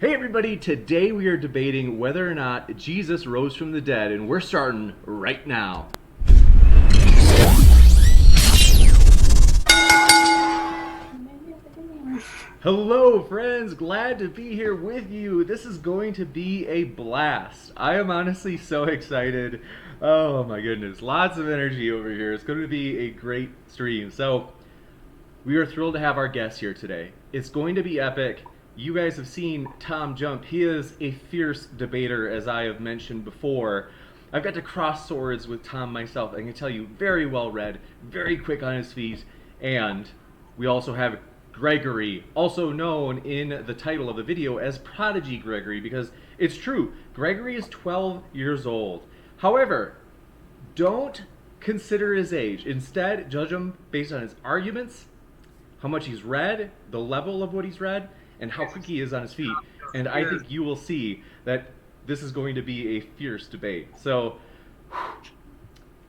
Hey everybody, today we are debating whether or not Jesus rose from the dead, and we're starting right now. Hello friends, glad to be here with you. This is going to be a blast. I am honestly so excited. Oh my goodness, lots of energy over here. It's going to be a great stream. So, we are thrilled to have our guest here today. It's going to be epic. You guys have seen TJump. He is a fierce debater, as I have mentioned before. I've got to cross swords with Tom myself. I can tell you, very well read, very quick on his feet. And we also have Gregory, also known in the title of the video as Prodigy-Gregory, because it's true, Gregory is 12 years old. However, don't consider his age. Instead, judge him based on his arguments, how much he's read, the level of what he's read, and how quick he is on his feet. And I think you will see that this is going to be a fierce debate. So,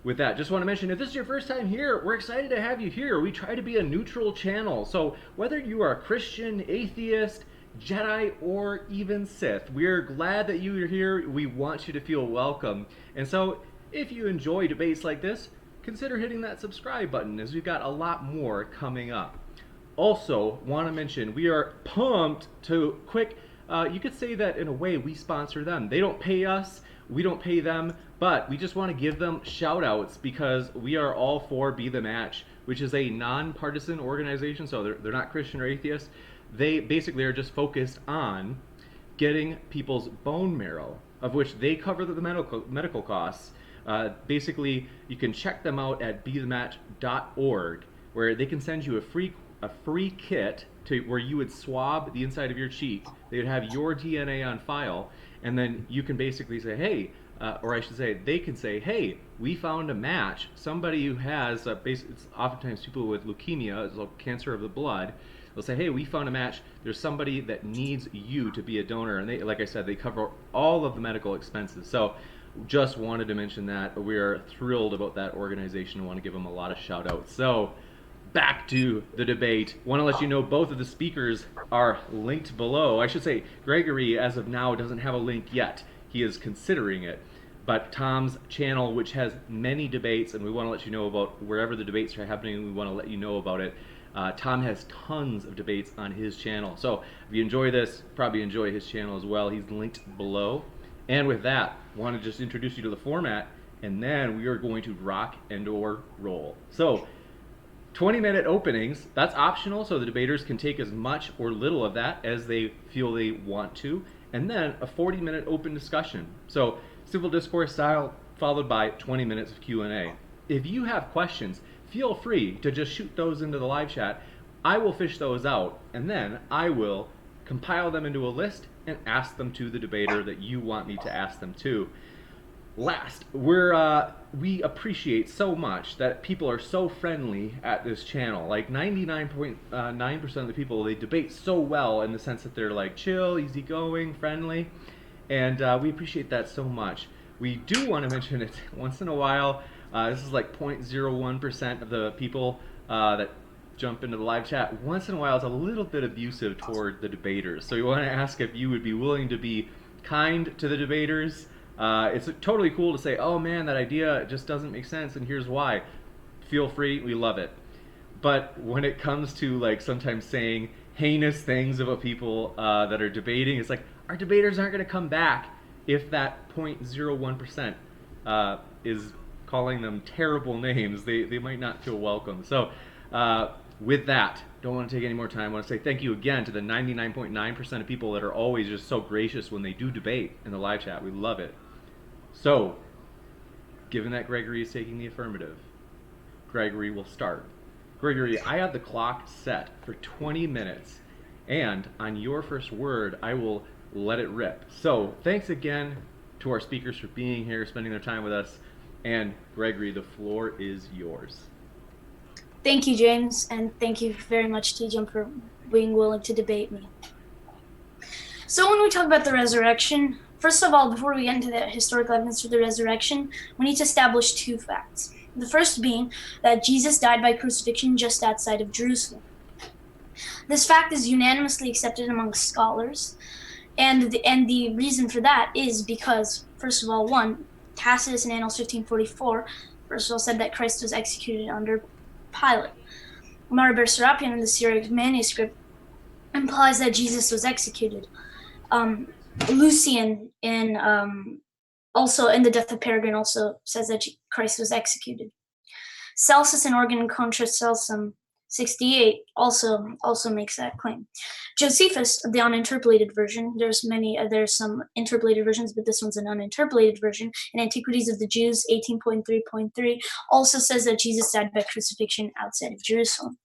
with that, just want to mention, if this is your first time here, we're excited to have you here. We try to be a neutral channel. So, whether you are a Christian, atheist, Jedi, or even Sith, we're glad that you are here. We want you to feel welcome. And so, if you enjoy debates like this, consider hitting that subscribe button, as we've got a lot more coming up. Also, want to mention, we are pumped to you could say that in a way we sponsor them. They don't pay us, we don't pay them, but we just want to give them shout outs because we are all for Be The Match, which is a non-partisan organization, so they're not Christian or atheist. They basically are just focused on getting people's bone marrow, of which they cover the medical costs. Basically, you can check them out at bethematch.org, where they can send you a free kit to where you would swab the inside of your cheek. They would have your DNA on file, and then you can basically say, hey, or I should say, they can say, hey, we found a match. Somebody who has, it's oftentimes people with leukemia, it's like cancer of the blood. They'll say, hey, we found a match. There's somebody that needs you to be a donor. And they, like I said, they cover all of the medical expenses. So just wanted to mention that. We are thrilled about that organization and want to give them a lot of shout outs. So, back to the debate. Want to let you know both of the speakers are linked below. I should say Gregory, as of now, doesn't have a link yet. He is considering it. But Tom's channel, which has many debates, and we want to let you know about wherever the debates are happening, we want to let you know about it. Tom has tons of debates on his channel. So if you enjoy this, probably enjoy his channel as well. He's linked below. And with that, want to just introduce you to the format, and then we are going to rock and or roll. So, 20-minute openings, that's optional, so the debaters can take as much or little of that as they feel they want to, and then a 40-minute open discussion. So, civil discourse style, followed by 20 minutes of Q&A. If you have questions, feel free to just shoot those into the live chat. I will fish those out, and then I will compile them into a list and ask them to the debater that you want me to ask them to. Last, we appreciate so much that people are so friendly at this channel. Like 99.9% of the people, they debate so well in the sense that they're like chill, easygoing, friendly, and we appreciate that so much. We do want to mention it once in a while. This is like 0.01% of the people that jump into the live chat. Once in a while, it's a little bit abusive toward the debaters. So we want to ask if you would be willing to be kind to the debaters. It's totally cool to say, oh man, that idea just doesn't make sense, and here's why. Feel free, we love it. But when it comes to like sometimes saying heinous things about people that are debating, it's like our debaters aren't going to come back if that 0.01% is calling them terrible names. They might not feel welcome. So with that, don't want to take any more time. I want to say thank you again to the 99.9% of people that are always just so gracious when they do debate in the live chat. We love it. So, given that Gregory is taking the affirmative, Gregory will start. Gregory, I have the clock set for 20 minutes, and on your first word, I will let it rip. So, thanks again to our speakers for being here, spending their time with us, and Gregory, the floor is yours. Thank you, James, and thank you very much, TJump, for being willing to debate me. So when we talk about the resurrection, first of all, before we get into the historical evidence for the resurrection, we need to establish two facts. The first being that Jesus died by crucifixion just outside of Jerusalem. This fact is unanimously accepted among scholars, And the reason for that is because, first of all, one, Tacitus in Annals 1544, first of all, said that Christ was executed under Pilate. Maribor Serapion in the Syriac manuscript implies that Jesus was executed. Lucian in also in the Death of Peregrine also says that Christ was executed. Celsus in Organ Contra Celsum 68 also makes that claim. Josephus, the uninterpolated version, there's some interpolated versions, but this one's an uninterpolated version, in Antiquities of the Jews 18.3.3, also says that Jesus died by crucifixion outside of Jerusalem.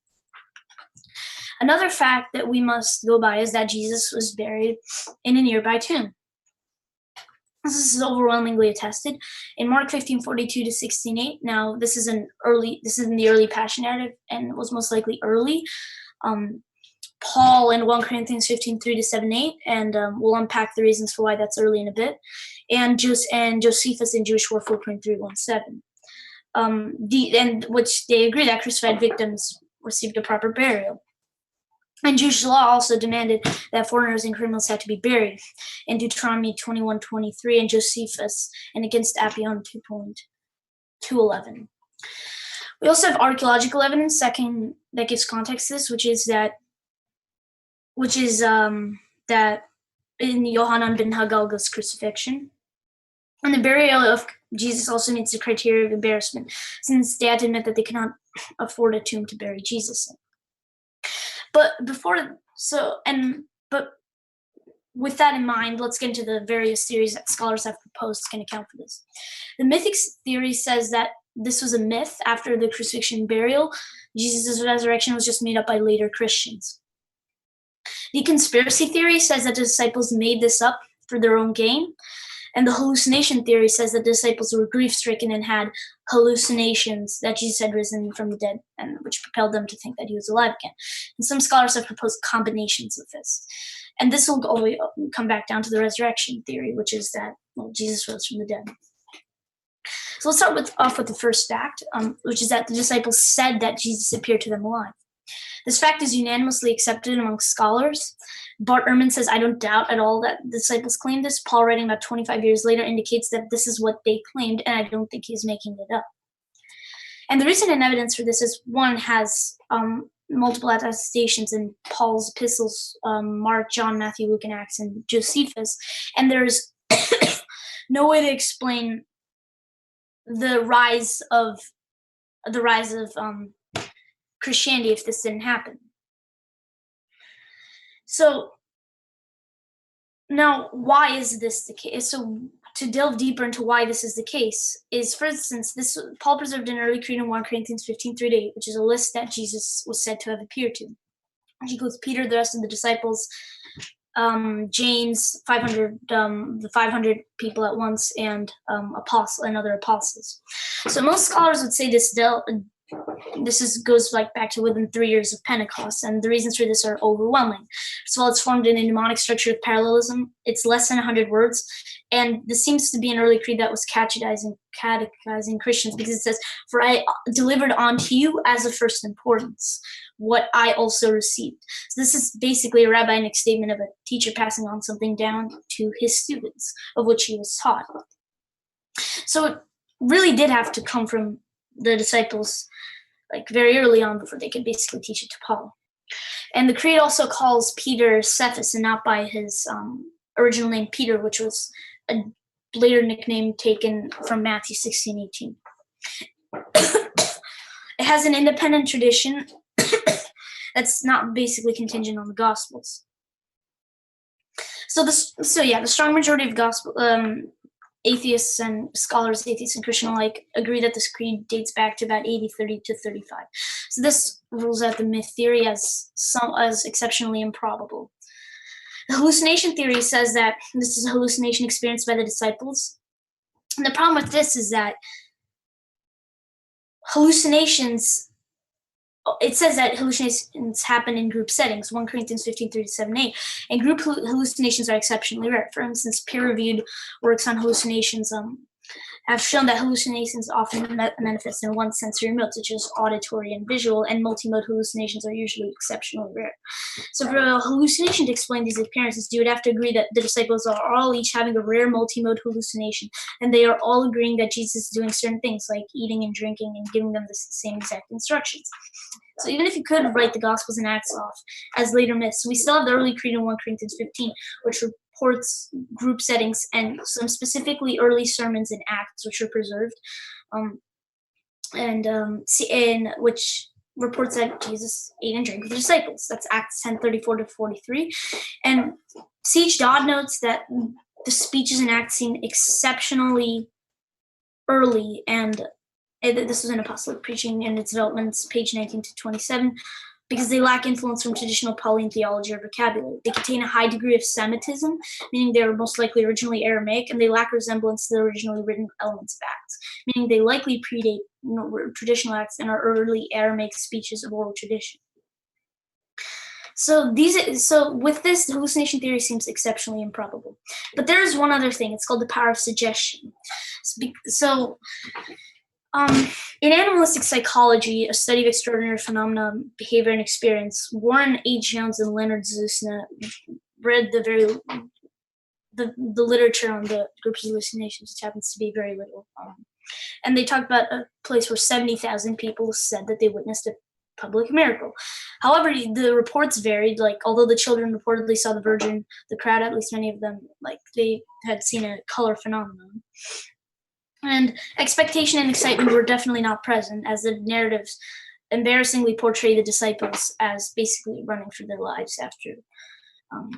Another fact that we must go by is that Jesus was buried in a nearby tomb. This is overwhelmingly attested in Mark 15:42 to 16:8. Now, this is in the early Passion narrative, and was most likely early. Paul in 1 Corinthians 15:3 to 7:8, and we'll unpack the reasons for why that's early in a bit. And Josephus in Jewish War 4.317. And which they agree that crucified victims received a proper burial. And Jewish law also demanded that foreigners and criminals had to be buried in Deuteronomy 21:23 and Josephus, and against Appian 2.211. We also have archaeological evidence that gives context to this, which is that in Yohanan ben Hagalga's crucifixion. And the burial of Jesus also meets the criteria of embarrassment, since they had to admit that they cannot afford a tomb to bury Jesus in. But with that in mind, let's get into the various theories that scholars have proposed can account for this. The mythic theory says that this was a myth after the crucifixion and burial. Jesus' resurrection was just made up by later Christians. The conspiracy theory says that the disciples made this up for their own gain. And the hallucination theory says that the disciples were grief-stricken and had hallucinations that Jesus had risen from the dead, and which propelled them to think that he was alive again. And some scholars have proposed combinations of this. And this will always come back down to the resurrection theory, which is that Jesus rose from the dead. So let's start off with the first fact, which is that the disciples said that Jesus appeared to them alive. This fact is unanimously accepted among scholars. Bart Ehrman says, I don't doubt at all that the disciples claimed this. Paul, writing about 25 years later, indicates that this is what they claimed, and I don't think he's making it up. And the reason and evidence for this is, one, has multiple attestations in Paul's epistles, Mark, John, Matthew, Luke, and Acts, and Josephus. And there's no way to explain the rise of Christianity if this didn't happen. So now, why is this the case? So to delve deeper into why this is the case is, for instance, Paul preserved an early creed in 1 Corinthians 15:3-8, which is a list that Jesus was said to have appeared to. He includes Peter, the rest of the disciples, James, the 500 people at once, and other apostles. So most scholars would say this goes back to within 3 years of Pentecost, and the reasons for this are overwhelming. First of all, it's formed in a mnemonic structure of parallelism. It's less than 100 words, and this seems to be an early creed that was catechizing Christians, because it says, "For I delivered unto you as of first importance what I also received." So this is basically a rabbinic statement of a teacher passing on something down to his students, of which he was taught. So it really did have to come from the disciples very early on before they could basically teach it to Paul. And the creed also calls Peter Cephas, and not by his original name Peter, which was a later nickname taken from Matthew 16:18. It has an independent tradition that's not basically contingent on the Gospels. So the strong majority of gospel atheists and scholars, atheists and Christian alike, agree that this creed dates back to about AD 30 to 35. So this rules out the myth theory as exceptionally improbable. The hallucination theory says that this is a hallucination experienced by the disciples. And the problem with this is that it says that hallucinations happen in group settings, 1 Corinthians 15:3-7-8, and group hallucinations are exceptionally rare. For instance, peer-reviewed works on hallucinations have shown that hallucinations often manifest in one sensory mode, such as auditory and visual, and multimode hallucinations are usually exceptionally rare. So for a hallucination to explain these appearances, you would have to agree that the disciples are all each having a rare multimode hallucination, and they are all agreeing that Jesus is doing certain things, like eating and drinking and giving them the same exact instructions. So even if you could write the Gospels and Acts off as later myths, we still have the early creed in 1 Corinthians 15, which reports group settings and some specifically early sermons in Acts, which are preserved, and which reports that Jesus ate and drank with the disciples. That's Acts 10:34-43. And C.H. Dodd notes that the speeches in Acts seem exceptionally early, and this was an apostolic preaching and its developments, page 19-27, because they lack influence from traditional Pauline theology or vocabulary. They contain a high degree of Semitism, meaning they are most likely originally Aramaic, and they lack resemblance to the originally written elements of Acts, meaning they likely predate traditional Acts and are early Aramaic speeches of oral tradition. So with this, the hallucination theory seems exceptionally improbable. But there is one other thing. It's called the power of suggestion. In animalistic psychology, a study of extraordinary phenomena, behavior, and experience, Warren A. Jones and Leonard Zusna read the literature on the group's hallucinations, which happens to be very little. And they talked about a place where 70,000 people said that they witnessed a public miracle. However, the reports varied. Like, although the children reportedly saw the Virgin, the crowd, at least many of them, like, they had seen a color phenomenon. And expectation and excitement were definitely not present, as the narratives embarrassingly portray the disciples as basically running for their lives after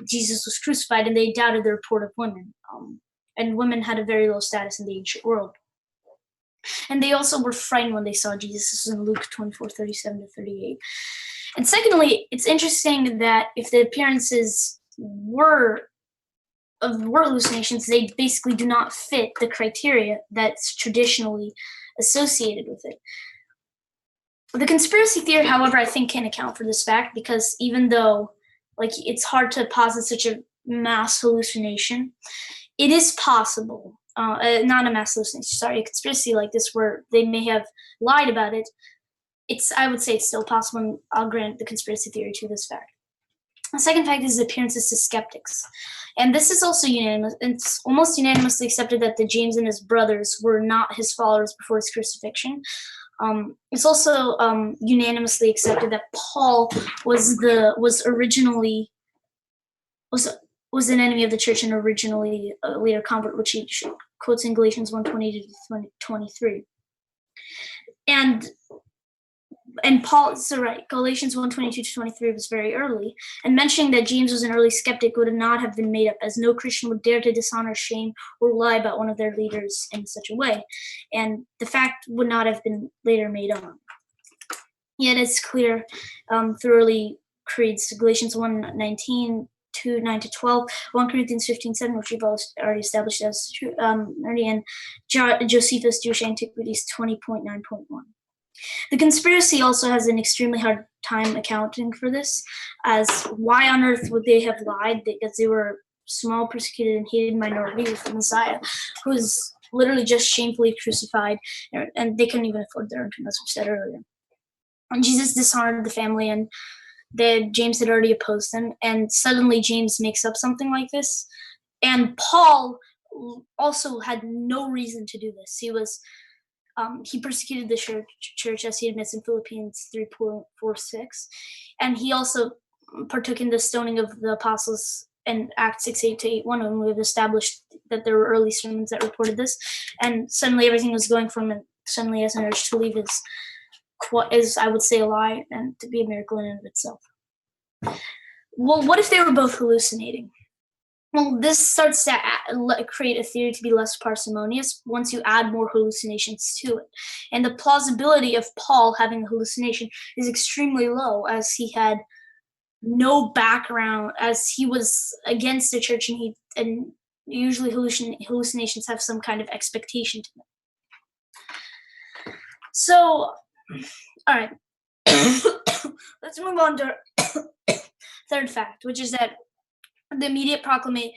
Jesus was crucified, and they doubted the report of women. And women had a very low status in the ancient world. And they also were frightened when they saw Jesus. This is in Luke 24:37-38. And secondly, it's interesting that if the appearances were hallucinations, they basically do not fit the criteria that's traditionally associated with it. The conspiracy theory, however, I think can account for this fact, because even though it's hard to posit such a mass hallucination, it is possible, not a mass hallucination, sorry, a conspiracy like this where they may have lied about it, I would say it's still possible, and I'll grant the conspiracy theory to this fact. The second fact is appearances to skeptics. And this is also unanimous. It's almost unanimously accepted that the James and his brothers were not his followers before his crucifixion. It's also unanimously accepted that Paul was an enemy of the church and originally a later convert, which he quotes in Galatians 1:20-23. And Paul, Galatians 1:22-23 was very early, and mentioning that James was an early skeptic would not have been made up, as no Christian would dare to dishonor, shame, or lie about one of their leaders in such a way, and the fact would not have been later made on. Yet it's clear through early creeds, Galatians 1:19, 2:9-12, 1 Corinthians 15:7, which we've already established as true, and Josephus' Jewish Antiquities 20.9.1. The conspiracy also has an extremely hard time accounting for this, as why on earth would they have lied? Because they were a small, persecuted, and hated minority with the Messiah, who was literally just shamefully crucified, and they couldn't even afford their own tomb, as we said earlier. And Jesus dishonored the family, and James had already opposed him, and suddenly James makes up something like this. And Paul also had no reason to do this. He persecuted the church, as he admits in Philippians 3:4-6, and he also partook in the stoning of the apostles in Acts 6:8-8:1, and we've established that there were early sermons that reported this, and suddenly everything was going from him. Suddenly as an urge to leave is, I would say, a lie, and to be a miracle in and of itself. Well, what if they were both hallucinating? Well, this starts to create a theory to be less parsimonious once you add more hallucinations to it. And the plausibility of Paul having a hallucination is extremely low, as he had no background, as he was against the church, and usually hallucinations have some kind of expectation to them. So, all right. Let's move on to third fact, which is that the immediate proclamation,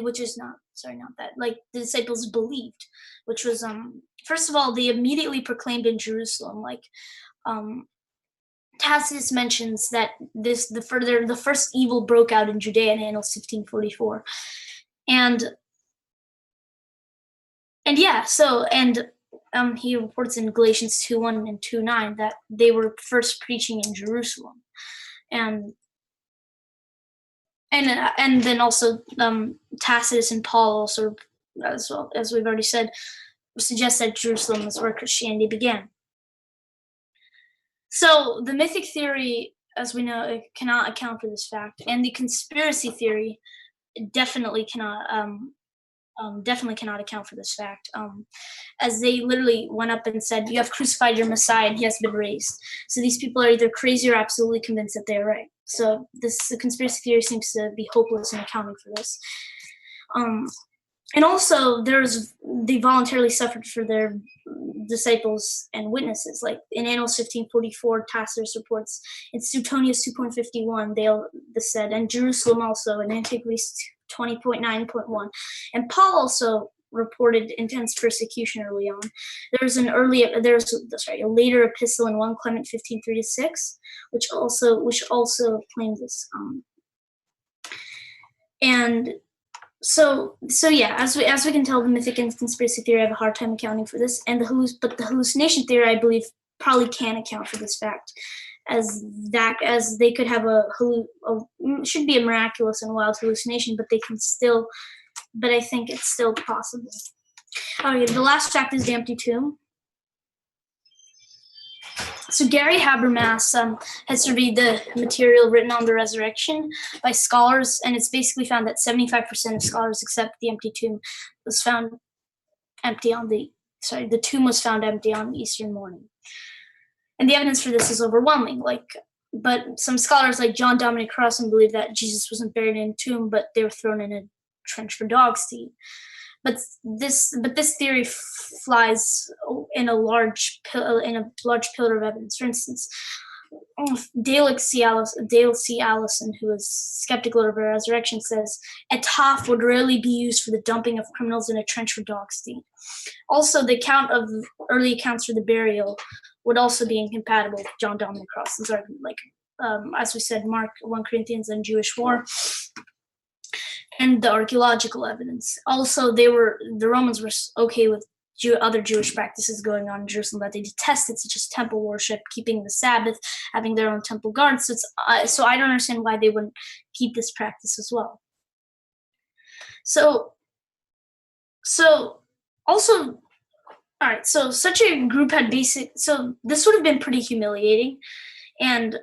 which is not sorry, not that, like the disciples believed, which was first of all, they immediately proclaimed in Jerusalem, like um Tacitus mentions that the first evil broke out in Judea in Annals 1544, and yeah, so he reports in Galatians 2:1 and 2:9 that they were first preaching in Jerusalem, and and then also Tacitus and Paul also, as well as we've already said, suggest that Jerusalem is where Christianity began. So the mythic theory, as we know, it cannot account for this fact, and the conspiracy theory definitely cannot account for this fact, as they literally went up and said, "You have crucified your Messiah, and he has been raised." So these people are either crazy or absolutely convinced that they're right. So the conspiracy theory seems to be hopeless in accounting for this. And also, they voluntarily suffered for their disciples and witnesses. Like in Annals 1544, Tacitus reports in Suetonius 2.51, this said, and Jerusalem also in Antiquities 20.9.1. And Paul also reported intense persecution early on. There's a later epistle in 1 Clement 15:3-6, which also claimed this. And so yeah, as we can tell, the mythic and conspiracy theory have a hard time accounting for this, and but the hallucination theory, I believe, probably can account for this fact, as they could have should be a miraculous and wild hallucination, but I think it's still possible. Okay, the last fact is the empty tomb. So Gary Habermas has surveyed the material written on the resurrection by scholars, and it's basically found that 75% of scholars accept the empty tomb was found empty the tomb was found empty on Easter morning. And the evidence for this is overwhelming. But some scholars like John Dominic Crossan believe that Jesus wasn't buried in a tomb, but they were thrown in a trench for dogs to eat. But this theory flies in a large pillar of evidence. For instance, Dale C. Allison, who is skeptical of a resurrection, says a toff would rarely be used for the dumping of criminals in a trench for dogs to eat. Also, the account of early accounts for the burial would also be incompatible with John Dominic Crossan's argument. As we said, Mark, 1 Corinthians, and Jewish war. And the archaeological evidence. Also, the Romans were okay with other Jewish practices going on in Jerusalem that they detested, such as temple worship, keeping the Sabbath, having their own temple guards. So I don't understand why they wouldn't keep this practice as well. So also, all right. So such a group had so this would have been pretty humiliating, and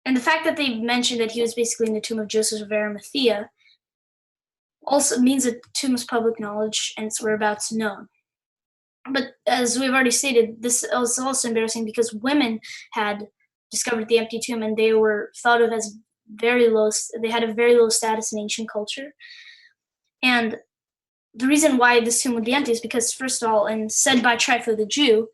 the fact that they mentioned that he was basically in the tomb of Joseph of Arimathea also means that tomb is public knowledge and its whereabouts known. But as we've already stated, this is also embarrassing because women had discovered the empty tomb, and they were thought of as they had a very low status in ancient culture. And the reason why this tomb would be empty is because, first of all, and said by Trypho the Jew,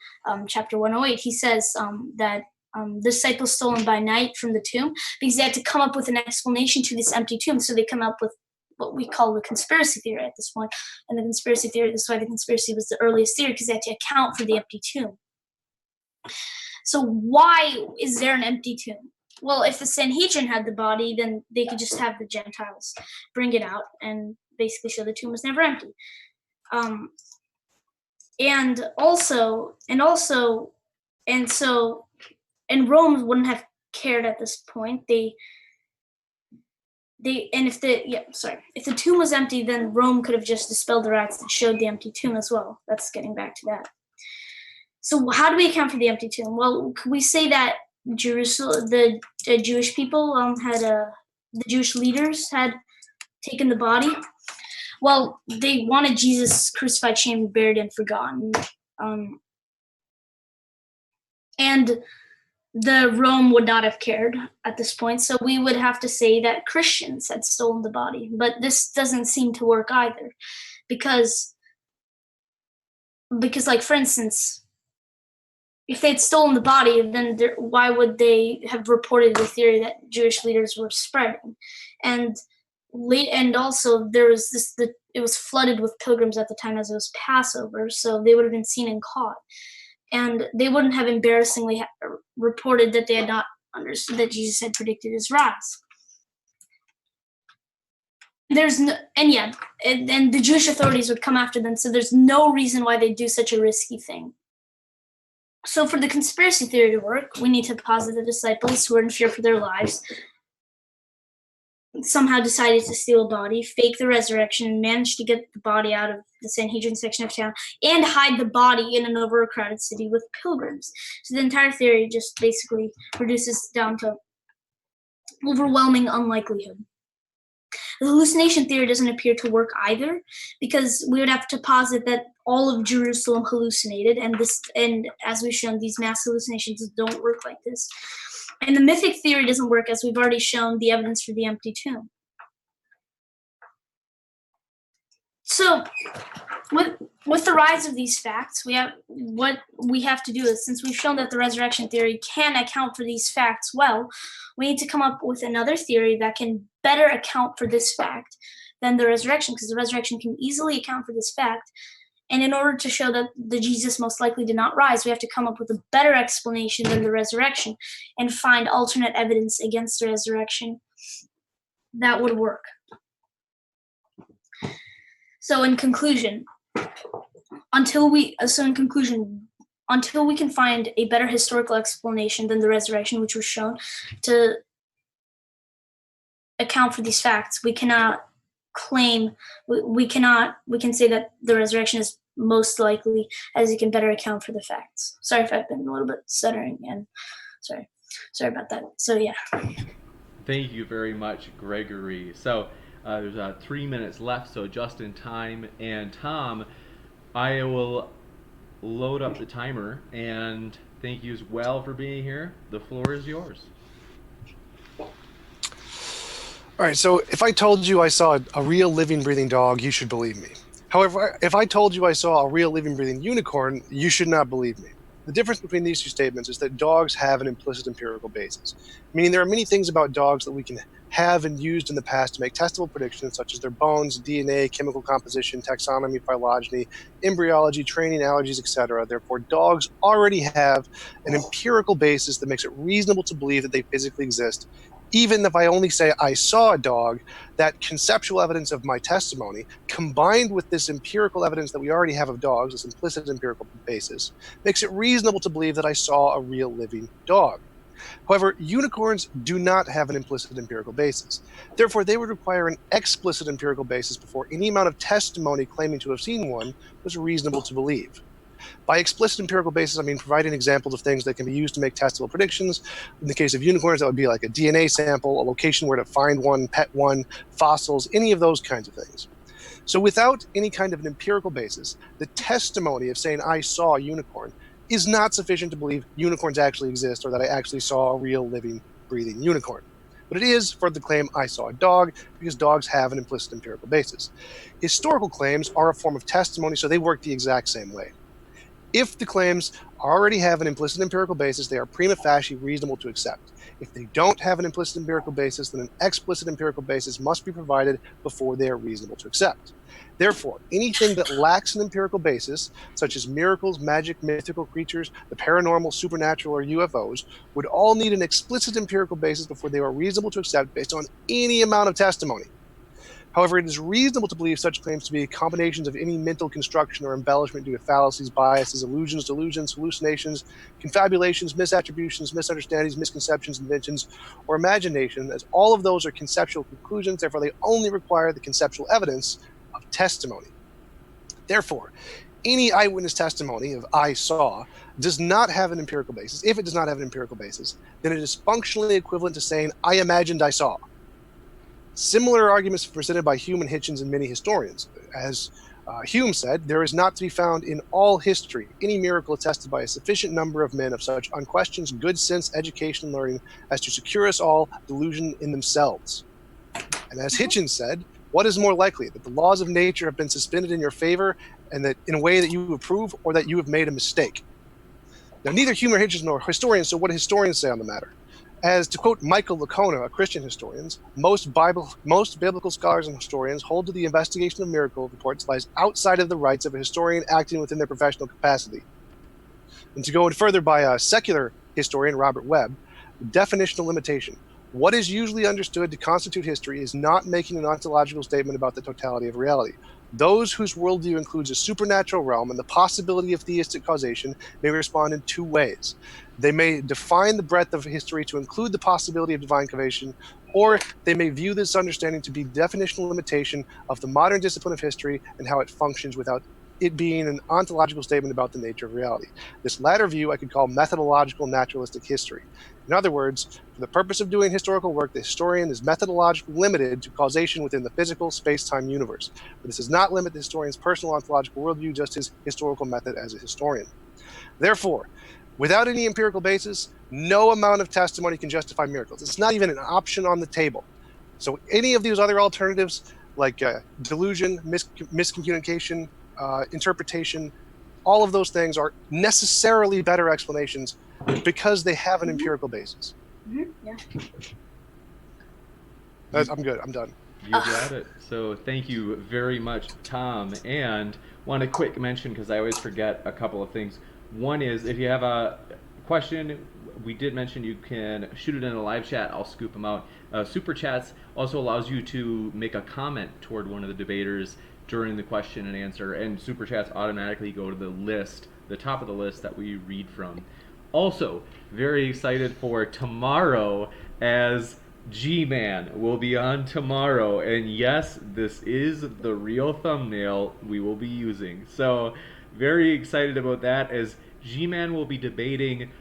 chapter 108, he says that the disciples stolen by night from the tomb because they had to come up with an explanation to this empty tomb. So they come up with what we call the conspiracy theory at this point. And the conspiracy theory, this is why the conspiracy was the earliest theory, because they had to account for the empty tomb. So why is there an empty tomb? Well, if the Sanhedrin had the body, then they could just have the Gentiles bring it out and basically show the tomb was never empty. And Rome wouldn't have cared at this point. If the tomb was empty, then Rome could have just dispelled the rats and showed the empty tomb as well. That's getting back to that. So how do we account for the empty tomb? Well, could we say that Jerusalem, the Jewish people the Jewish leaders had taken the body? Well, they wanted Jesus crucified, shamed, buried, and forgotten. And the Rome would not have cared at this point, so we would have to say that Christians had stolen the body. But this doesn't seem to work either, because like, for instance, if they'd stolen the body, then why would they have reported the theory that Jewish leaders were spreading? And also there was it was flooded with pilgrims at the time as it was Passover, so they would have been seen and caught, and they wouldn't have embarrassingly reported that they had not understood that Jesus had predicted his rise. There's no, and yeah, and the Jewish authorities would come after them, so there's no reason why they'd do such a risky thing. So for the conspiracy theory to work, we need to posit the disciples who are in fear for their lives somehow decided to steal a body, fake the resurrection, and manage to get the body out of the Sanhedrin section of town, and hide the body in an overcrowded city with pilgrims. So the entire theory just basically reduces down to overwhelming unlikelihood. The hallucination theory doesn't appear to work either, because we would have to posit that all of Jerusalem hallucinated, and as we've shown, these mass hallucinations don't work like this. And the mythic theory doesn't work, as we've already shown the evidence for the empty tomb. So, with the rise of these facts, what we have to do is, since we've shown that the resurrection theory can account for these facts well, we need to come up with another theory that can better account for this fact than the resurrection, because the resurrection can easily account for this fact. And in order to show that the Jesus most likely did not rise, we have to come up with a better explanation than the resurrection and find alternate evidence against the resurrection that would work. So in conclusion, until we can find a better historical explanation than the resurrection, which was shown to account for these facts, we cannot claim, we can say that the resurrection is most likely, as it can better account for the facts. Sorry if I've been a little bit stuttering, and sorry about that. So yeah. Thank you very much, Gregory. So there's 3 minutes left, so just in time. And Tom, I will load up the timer, and thank you as well for being here. The floor is yours. All right, so if I told you I saw a real living, breathing dog, you should believe me. However, if I told you I saw a real living, breathing unicorn, you should not believe me. The difference between these two statements is that dogs have an implicit empirical basis, meaning there are many things about dogs that we can have and used in the past to make testable predictions, such as their bones, DNA, chemical composition, taxonomy, phylogeny, embryology, training, allergies, etc. Therefore, dogs already have an empirical basis that makes it reasonable to believe that they physically exist. Even if I only say I saw a dog, that conceptual evidence of my testimony, combined with this empirical evidence that we already have of dogs, this implicit empirical basis, makes it reasonable to believe that I saw a real living dog. However, unicorns do not have an implicit empirical basis. Therefore, they would require an explicit empirical basis before any amount of testimony claiming to have seen one was reasonable to believe. By explicit empirical basis, I mean providing examples of things that can be used to make testable predictions. In the case of unicorns, that would be like a DNA sample, a location where to find one, pet one, fossils, any of those kinds of things. So without any kind of an empirical basis, the testimony of saying I saw a unicorn is not sufficient to believe unicorns actually exist or that I actually saw a real living, breathing unicorn. But it is for the claim I saw a dog, because dogs have an implicit empirical basis. Historical claims are a form of testimony, so they work the exact same way. If the claims already have an implicit empirical basis, they are prima facie reasonable to accept. If they don't have an implicit empirical basis, then an explicit empirical basis must be provided before they are reasonable to accept. Therefore, anything that lacks an empirical basis, such as miracles, magic, mythical creatures, the paranormal, supernatural, or UFOs, would all need an explicit empirical basis before they are reasonable to accept based on any amount of testimony. However, it is reasonable to believe such claims to be combinations of any mental construction or embellishment due to fallacies, biases, illusions, delusions, hallucinations, confabulations, misattributions, misunderstandings, misconceptions, inventions, or imagination, as all of those are conceptual conclusions. Therefore, they only require the conceptual evidence of testimony. Therefore, any eyewitness testimony of I saw does not have an empirical basis. If it does not have an empirical basis, then it is functionally equivalent to saying I imagined I saw. Similar arguments presented by Hume and Hitchens and many historians. As Hume said, there is not to be found in all history any miracle attested by a sufficient number of men of such unquestioned good sense, education, and learning as to secure us all delusion in themselves. And as Hitchens said, what is more likely, that the laws of nature have been suspended in your favor and that in a way that you approve, or that you have made a mistake? Now, neither Hume or Hitchens nor historians, so what do historians say on the matter? As to quote Michael Licona, a Christian historian, most biblical scholars and historians hold to the investigation of miracle reports lies outside of the rights of a historian acting within their professional capacity. And to go further by a secular historian, Robert Webb, definitional limitation. What is usually understood to constitute history is not making an ontological statement about the totality of reality. Those whose worldview includes a supernatural realm and the possibility of theistic causation may respond in two ways. They may define the breadth of history to include the possibility of divine causation, or they may view this understanding to be definitional limitation of the modern discipline of history and how it functions without it being an ontological statement about the nature of reality. This latter view I could call methodological naturalistic history. In other words, for the purpose of doing historical work, the historian is methodologically limited to causation within the physical space-time universe. But this does not limit the historian's personal ontological worldview, just his historical method as a historian. Therefore, without any empirical basis, no amount of testimony can justify miracles. It's not even an option on the table. So any of these other alternatives, like delusion, miscommunication, interpretation, all of those things are necessarily better explanations because they have an empirical basis. Yeah. I'm good. I'm done. You got it. So thank you very much, Tom. And want to quick mention, because I always forget a couple of things. One is, if you have a question, we did mention you can shoot it in a live chat. I'll scoop them out. Super Chats also allows you to make a comment toward one of the debaters during the question and answer, and Super Chats automatically go to the list, the top of the list that we read from. Also, very excited for tomorrow, as G-Man will be on tomorrow, and yes, this is the real thumbnail we will be using. So, very excited about that, as G-Man will be debating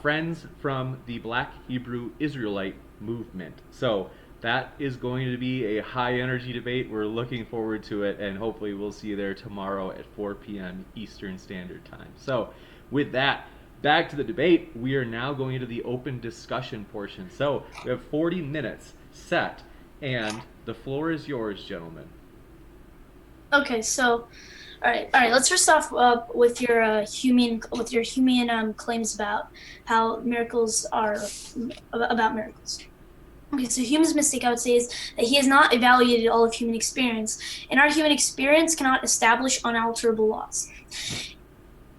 friends from the Black Hebrew Israelite movement. So, that is going to be a high energy debate. We're looking forward to it, and hopefully we'll see you there tomorrow at 4 p.m. Eastern Standard Time. So, with that, back to the debate. We are now going into the open discussion portion. So, we have 40 minutes set, and the floor is yours, gentlemen. Okay, so, all right. Let's first off with your Humean claims about how miracles are about miracles. Okay, so Hume's mistake, I would say, is that he has not evaluated all of human experience, and our human experience cannot establish unalterable laws.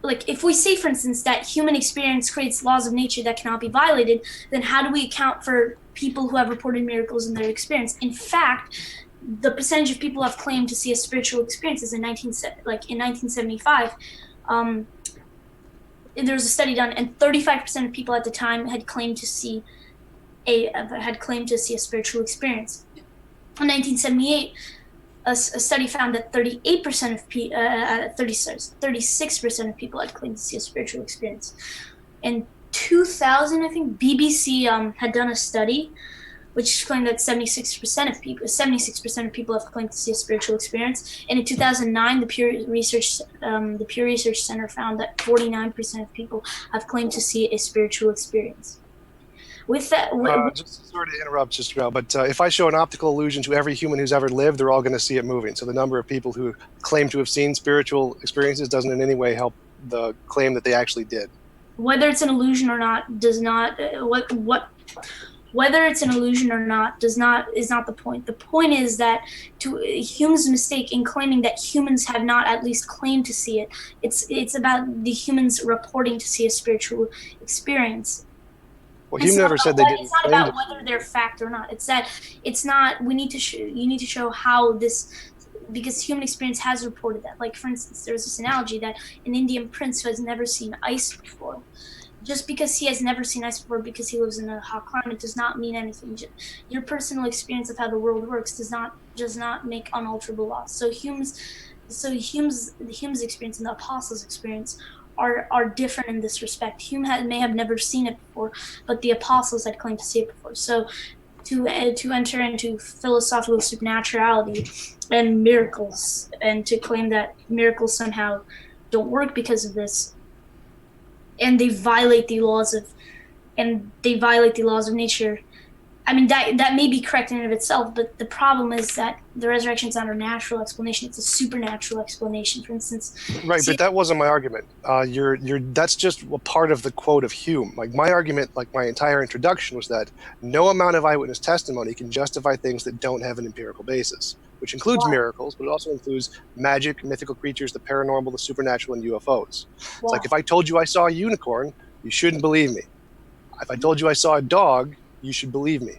Like, if we say, for instance, that human experience creates laws of nature that cannot be violated, then how do we account for people who have reported miracles in their experience? In fact, the percentage of people who have claimed to see a spiritual experience is in 1975. There was a study done, and 35% of people at the time had claimed to see a spiritual experience. In 1978, a study found that 36% of people had claimed to see a spiritual experience. In 2000, I think BBC had done a study which claimed that 76% of people have claimed to see a spiritual experience. And in 2009, the Pew Research Center found that 49% of people have claimed to see a spiritual experience. With that, just sorry to interrupt, just now, but if I show an optical illusion to every human who's ever lived, they're all going to see it moving. So the number of people who claim to have seen spiritual experiences doesn't in any way help the claim that they actually did. Whether it's an illusion or not does not whether it's an illusion or not is not the point. The point is that Hume's mistake in claiming that humans have not at least claimed to see it. It's about the humans reporting to see a spiritual experience. Well, Hume never said they didn't. It's not about whether they're fact or not. It's that it's not. You need to show how this, because human experience has reported that. Like, for instance, there's this analogy that an Indian prince who has never seen ice before, just because he has never seen ice before because he lives in a hot climate does not mean anything. Your personal experience of how the world works does not make unalterable laws. So Hume's experience and the apostles' experience are different in this respect. Hume may have never seen it before, but the apostles had claimed to see it before. So to enter into philosophical supernaturality and miracles, and to claim that miracles somehow don't work because of this, and they violate the laws of nature, I mean, that may be correct in and of itself, but the problem is that the resurrection is not a natural explanation; it's a supernatural explanation. For instance, Right, see, but that wasn't my argument. That's just a part of the quote of Hume. Like my argument, like my entire introduction, was that no amount of eyewitness testimony can justify things that don't have an empirical basis, which includes why? miracles, but it also includes magic, mythical creatures, the paranormal, the supernatural, and UFOs. It's Why? like if I told you I saw a unicorn, you shouldn't believe me. If I told you I saw a dog, you should believe me.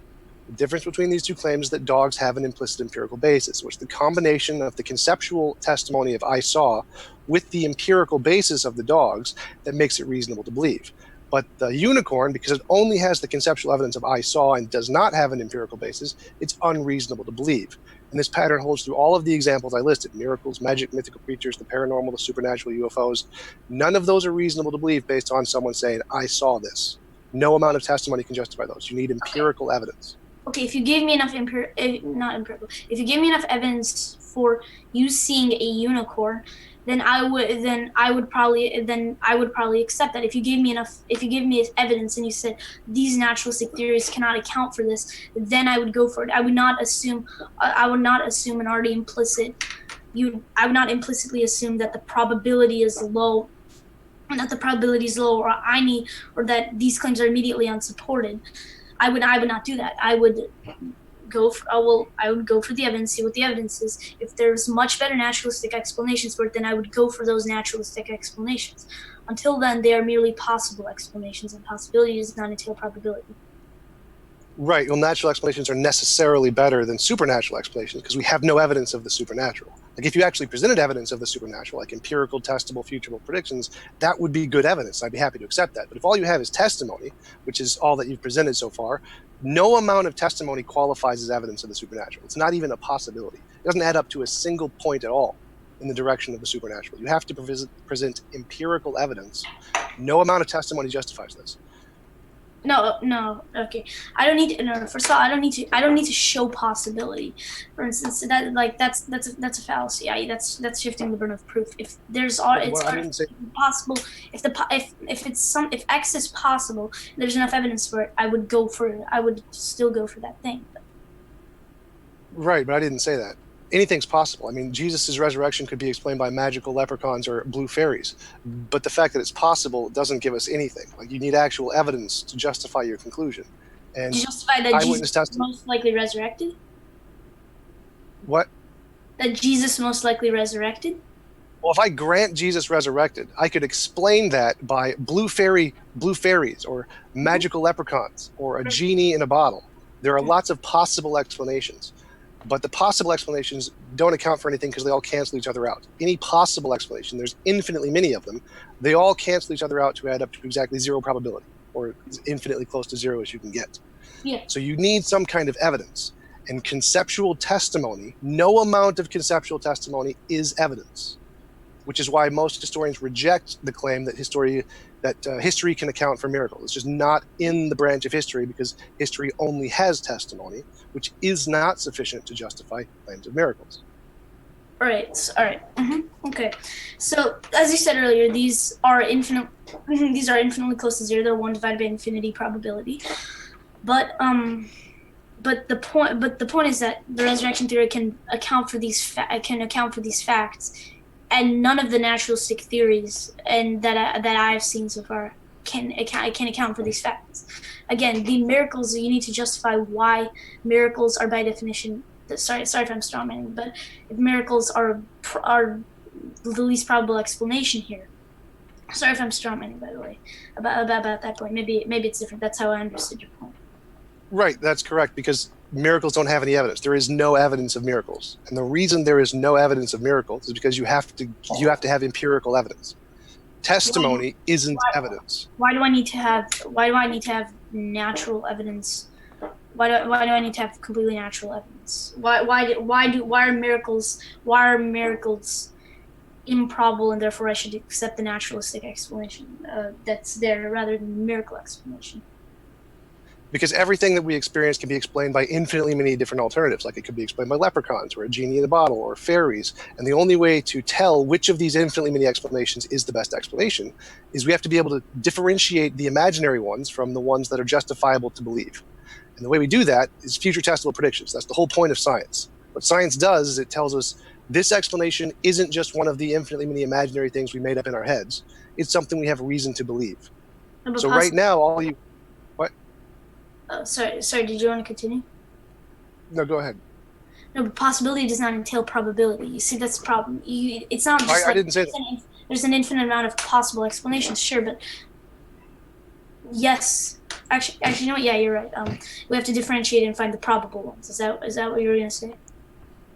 The difference between these two claims is that dogs have an implicit empirical basis, which the combination of the conceptual testimony of I saw with the empirical basis of the dogs that makes it reasonable to believe. But the unicorn, because it only has the conceptual evidence of I saw and does not have an empirical basis, it's unreasonable to believe. And this pattern holds through all of the examples I listed: miracles, magic, mythical creatures, the paranormal, the supernatural, UFOs. None of those are reasonable to believe based on someone saying, I saw this. No amount of testimony can justify those. You need empirical evidence. Okay, if you give me enough not empirical, if you give me enough evidence for you seeing a unicorn, then I would probably accept that. If you give me evidence and you said these naturalistic theories cannot account for this, then I would go for it. I would not assume an already implicit. I would not implicitly assume that the probability is low, or that these claims are immediately unsupported. I would not do that. I would go for the evidence, see what the evidence is. If there's much better naturalistic explanations for it, then I would go for those naturalistic explanations. Until then, they are merely possible explanations, and possibility does not entail probability. Right. Well, natural explanations are necessarily better than supernatural explanations because we have no evidence of the supernatural. Like if you actually presented evidence of the supernatural, like empirical, testable, futurable predictions, that would be good evidence. I'd be happy to accept that. But if all you have is testimony, which is all that you've presented so far, no amount of testimony qualifies as evidence of the supernatural. It's not even a possibility. It doesn't add up to a single point at all in the direction of the supernatural. You have to present empirical evidence. No amount of testimony justifies this. No. Okay, I don't need to. No, first of all, I don't need to show possibility. For instance, that's a fallacy. That's shifting the burden of proof. If there's all, it's possible. If X is possible, there's enough evidence for it. I would go for it. I would still go for that thing. Right, but I didn't say that. Anything's possible. I mean, Jesus' resurrection could be explained by magical leprechauns or blue fairies, but the fact that it's possible doesn't give us anything. Like, you need actual evidence to justify your conclusion. And to justify that Jesus was most likely resurrected? What? That Jesus most likely resurrected? Well, if I grant Jesus resurrected, I could explain that by blue fairies, or magical leprechauns, or a genie in a bottle. There are lots of possible explanations. But the possible explanations don't account for anything because they all cancel each other out. Any possible explanation, there's infinitely many of them, they all cancel each other out to add up to exactly zero probability, or as infinitely close to zero as you can get. Yeah. So you need some kind of evidence. And conceptual testimony, no amount of conceptual testimony is evidence, which is why most historians reject the claim that history can account for miracles. It's just not in the branch of history because history only has testimony, which is not sufficient to justify claims of miracles. All right. Mm-hmm. Okay. So, as you said earlier, these are infinitely close to zero. They're 1 divided by infinity probability. But the point is that the resurrection theory can account for these facts. And none of the naturalistic theories that I've seen so far can account for these facts. Again, the miracles, you need to justify why miracles are by definition. Sorry if I'm strawmanning, but if miracles are the least probable explanation here. Sorry if I'm strawmanning, by the way, about that point. Maybe it's different. That's how I understood your point. Right, that's correct, because miracles don't have any evidence. There is no evidence of miracles. And the reason there is no evidence of miracles is because you have to have empirical evidence. Testimony isn't evidence. Why do I need to have natural evidence? Why do I need to have completely natural evidence? Why are miracles improbable, and therefore I should accept the naturalistic explanation that's there rather than the miracle explanation? Because everything that we experience can be explained by infinitely many different alternatives. Like, it could be explained by leprechauns, or a genie in a bottle, or fairies. And the only way to tell which of these infinitely many explanations is the best explanation is we have to be able to differentiate the imaginary ones from the ones that are justifiable to believe. And the way we do that is future testable predictions. That's the whole point of science. What science does is it tells us this explanation isn't just one of the infinitely many imaginary things we made up in our heads. It's something we have reason to believe. So right now, all you... What? Sorry, did you want to continue? No, go ahead. No, but possibility does not entail probability. You see, that's the problem. It's not just I didn't say that. There's an infinite amount of possible explanations, sure, but yes. Actually, you know what? Yeah, you're right. We have to differentiate and find the probable ones. Is that what you were going to say?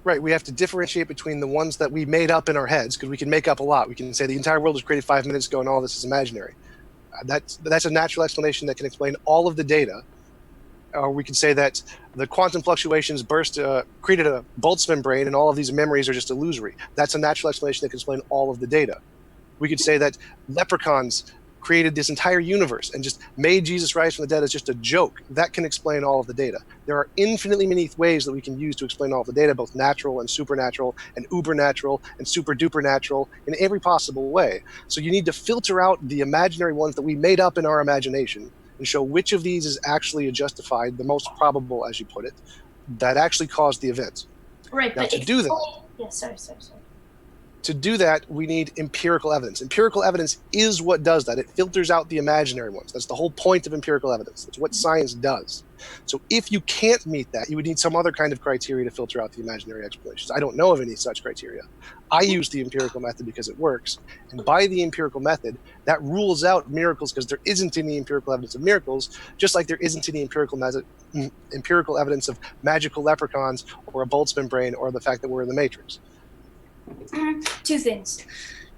Right, we have to differentiate between the ones that we made up in our heads, because we can make up a lot. We can say the entire world was created 5 minutes ago and all this is imaginary. That's a natural explanation that can explain all of the data. Or we could say that the quantum fluctuations created a Boltzmann brain and all of these memories are just illusory. That's a natural explanation that can explain all of the data. We could say that leprechauns created this entire universe and just made Jesus rise from the dead as just a joke. That can explain all of the data. There are infinitely many ways that we can use to explain all of the data, both natural and supernatural and uber-natural and super-duper natural in every possible way. So you need to filter out the imaginary ones that we made up in our imagination and show which of these is actually justified, the most probable, as you put it, that actually caused the event. Right, now, but to do that... Yeah, sorry. To do that, we need empirical evidence. Empirical evidence is what does that. It filters out the imaginary ones. That's the whole point of empirical evidence. That's what science does. So if you can't meet that, you would need some other kind of criteria to filter out the imaginary explanations. I don't know of any such criteria. I use the empirical method because it works. And by the empirical method, that rules out miracles because there isn't any empirical evidence of miracles, just like there isn't any empirical evidence of magical leprechauns or a Boltzmann brain or the fact that we're in the Matrix. Two things.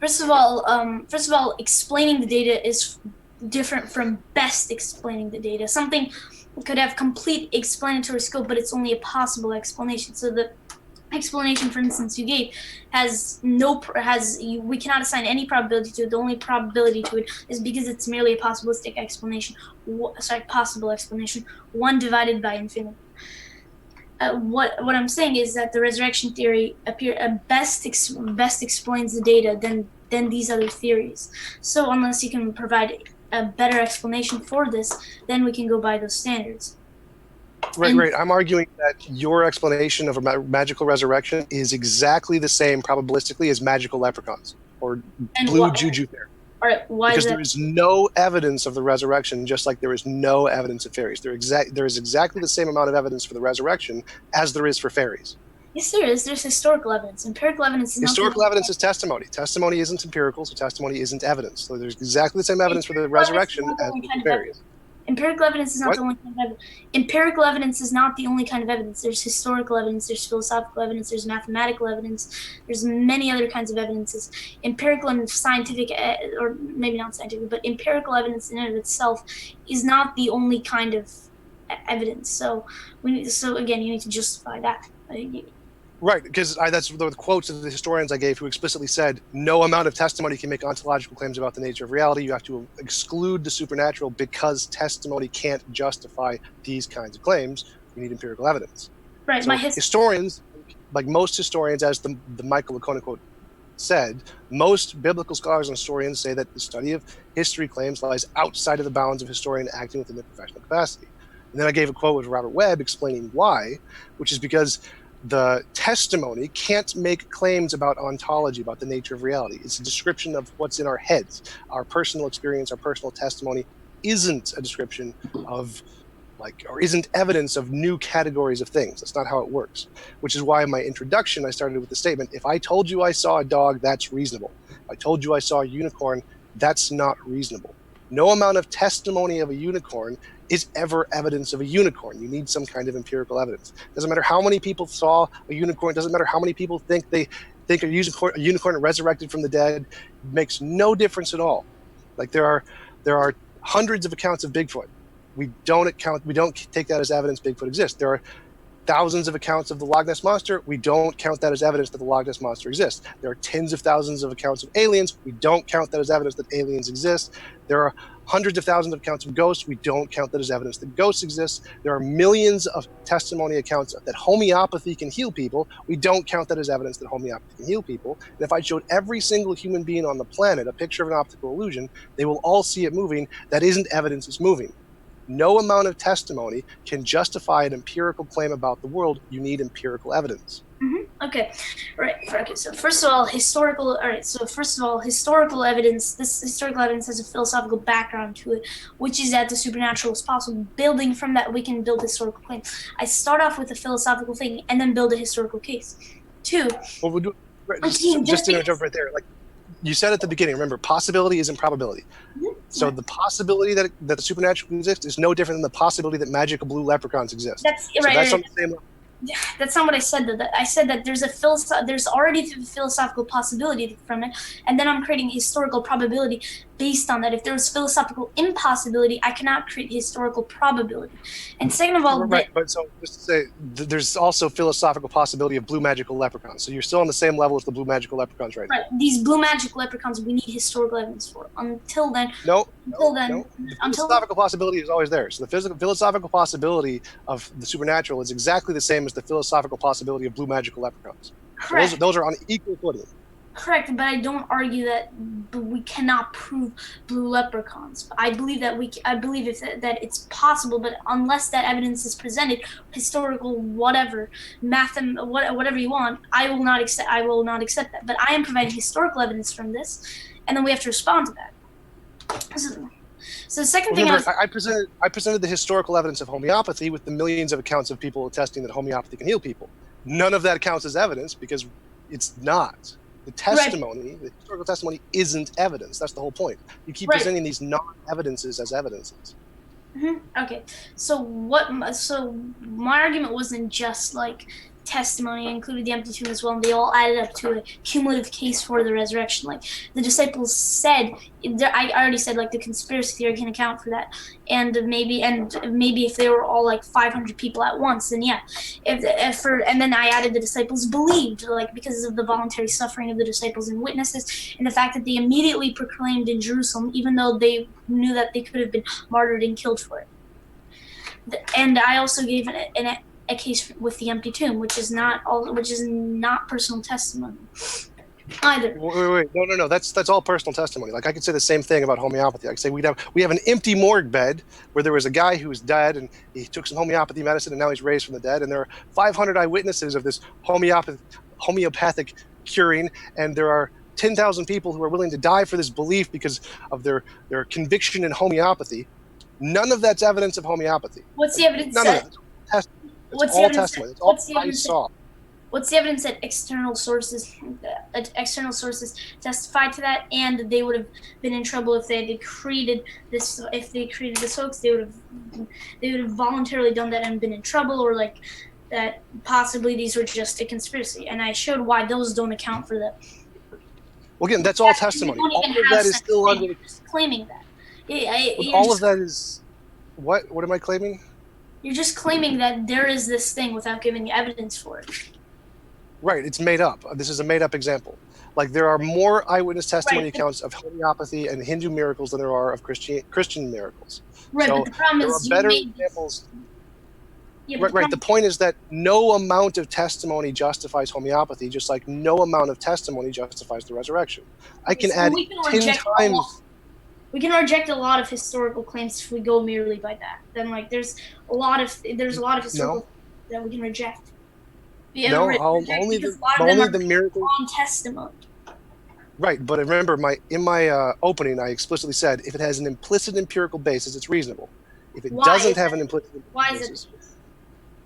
First of all, explaining the data is different from best explaining the data. Something could have complete explanatory scope, but it's only a possible explanation. So the explanation, for instance, you gave we cannot assign any probability to it. The only probability to it is because it's merely a possibilistic explanation. Possible explanation. 1 divided by infinity. What I'm saying is that the resurrection theory best explains the data than these other theories. So unless you can provide a better explanation for this, then we can go by those standards. Right. I'm arguing that your explanation of a magical resurrection is exactly the same probabilistically as magical leprechauns or blue juju fairies. All right, why? Because there is no evidence of the resurrection, just like there is no evidence of fairies. There is exactly the same amount of evidence for the resurrection as there is for fairies. Yes, there is. There's historical evidence. Empirical evidence is historical evidence is testimony. Testimony isn't empirical, so testimony isn't evidence. So there's exactly the same evidence for the resurrection as for fairies. Empirical evidence is not the only kind of evidence. Empirical evidence is not the only kind of evidence. There's historical evidence, there's philosophical evidence, there's mathematical evidence, there's many other kinds of evidences. Empirical and scientific, or maybe not scientific, but empirical evidence in and of itself is not the only kind of evidence. So again, you need to justify that. Right, because that's the quotes of the historians I gave who explicitly said no amount of testimony can make ontological claims about the nature of reality. You have to exclude the supernatural because testimony can't justify these kinds of claims. You need empirical evidence. Right. So historians, like most historians, as the Michael Licona quote said, most biblical scholars and historians say that the study of history claims lies outside of the bounds of historian acting within their professional capacity. And then I gave a quote with Robert Webb explaining why, which is because the testimony can't make claims about ontology, about the nature of reality. It's a description of what's in our heads. Our personal experience, our personal testimony isn't a description of, or isn't evidence of new categories of things. That's not how it works. Which is why in my introduction, I started with the statement, if I told you I saw a dog, that's reasonable. If I told you I saw a unicorn, that's not reasonable. No amount of testimony of a unicorn is ever evidence of a unicorn. You need some kind of empirical evidence. Doesn't matter how many people saw a unicorn. Doesn't matter how many people think a unicorn resurrected from the dead. It makes no difference at all. Like there are hundreds of accounts of Bigfoot. We don't take that as evidence Bigfoot exists. There are thousands of accounts of the Loch Ness Monster. We don't count that as evidence that the Loch Ness Monster exists. There are tens of thousands of accounts of aliens. We don't count that as evidence that aliens exist. There are hundreds of thousands of accounts of ghosts. We don't count that as evidence that ghosts exist. There are millions of testimony accounts that homeopathy can heal people. We don't count that as evidence that homeopathy can heal people. And if I showed every single human being on the planet a picture of an optical illusion, they will all see it moving. That isn't evidence it's moving. no amount of testimony can justify an empirical claim about the world. You need empirical evidence. Okay, right. Okay, so first of all, historical. All right. So first of all, historical evidence. This historical evidence has a philosophical background to it, which is that the supernatural is possible. Building from that, we can build historical claims. I start off with a philosophical thing and then build a historical case. Two. Well, we'll do just to jump right there. Like you said at the beginning, remember, possibility isn't probability. So the possibility that the supernatural exists is no different than the possibility that magical blue leprechauns exist. That's so right. That's right. on the same level. That's not what I said. Though. I said that there's already a philosophical possibility from it, and then I'm creating historical probability based on that. If there's philosophical impossibility, I cannot create historical probability. And second of all, right. But so just to say, there's also philosophical possibility of blue magical leprechauns. So you're still on the same level as the blue magical leprechauns right now. Right. These blue magical leprechauns, we need historical evidence for. Until then, no. The philosophical possibility is always there. So the philosophical possibility of the supernatural is exactly the same as the philosophical possibility of blue magical leprechauns. Correct. So those are on equal footing. Correct, but I don't argue that we cannot prove blue leprechauns. I believe that that it's possible, but unless that evidence is presented, historical, whatever, whatever you want, I will not accept that. But I am providing historical evidence from this, and then we have to respond to that. So the second thing I presented the historical evidence of homeopathy with the millions of accounts of people attesting that homeopathy can heal people. None of that counts as evidence because it's not. The testimony, the historical testimony, isn't evidence. That's the whole point. You keep presenting these non-evidences as evidences. Okay, so my argument wasn't just like testimony. I included the empty tomb as well, and they all added up to a cumulative case for the resurrection. Like the disciples said, I already said, like the conspiracy theory can account for that, and maybe if they were all like 500 people at once, then yeah. And then I added the disciples believed, like because of the voluntary suffering of the disciples and witnesses, and the fact that they immediately proclaimed in Jerusalem, even though they knew that they could have been martyred and killed for it. And I also gave a case with the empty tomb, which is not personal testimony either. Wait. No. That's all personal testimony. Like I could say the same thing about homeopathy. I could say we have an empty morgue bed where there was a guy who was dead and he took some homeopathy medicine and now he's raised from the dead. And there are 500 eyewitnesses of this homeopathic curing, and there are 10,000 people who are willing to die for this belief because of their conviction in homeopathy. None of that's evidence of homeopathy. What's the evidence? None of it. What's all testimony. It's all I saw. What's the evidence that external sources testified to that, and they would have been in trouble if they had created this? If they created this hoax, they would have voluntarily done that and been in trouble, or like that possibly these were just a conspiracy. And I showed why those don't account for that. Well, again, that's all testimony. All of that is still under claiming that. All of that is what? What am I claiming? You're just claiming that there is this thing without giving evidence for it. Right, it's made up. This is a made up example. Like there are more eyewitness testimony accounts of homeopathy and Hindu miracles than there are of Christian miracles. Right, so but the problem is there are better examples. Yeah, right. The point is that no amount of testimony justifies homeopathy, just like no amount of testimony justifies the resurrection. I can add 10 times. We can reject a lot of historical claims if we go merely by that. Then, like, there's a lot of historical that we can reject. Only the miracle on testimony. Right, but remember, in my opening, I explicitly said if it has an implicit empirical basis, it's reasonable. If it doesn't have an implicit empirical basis,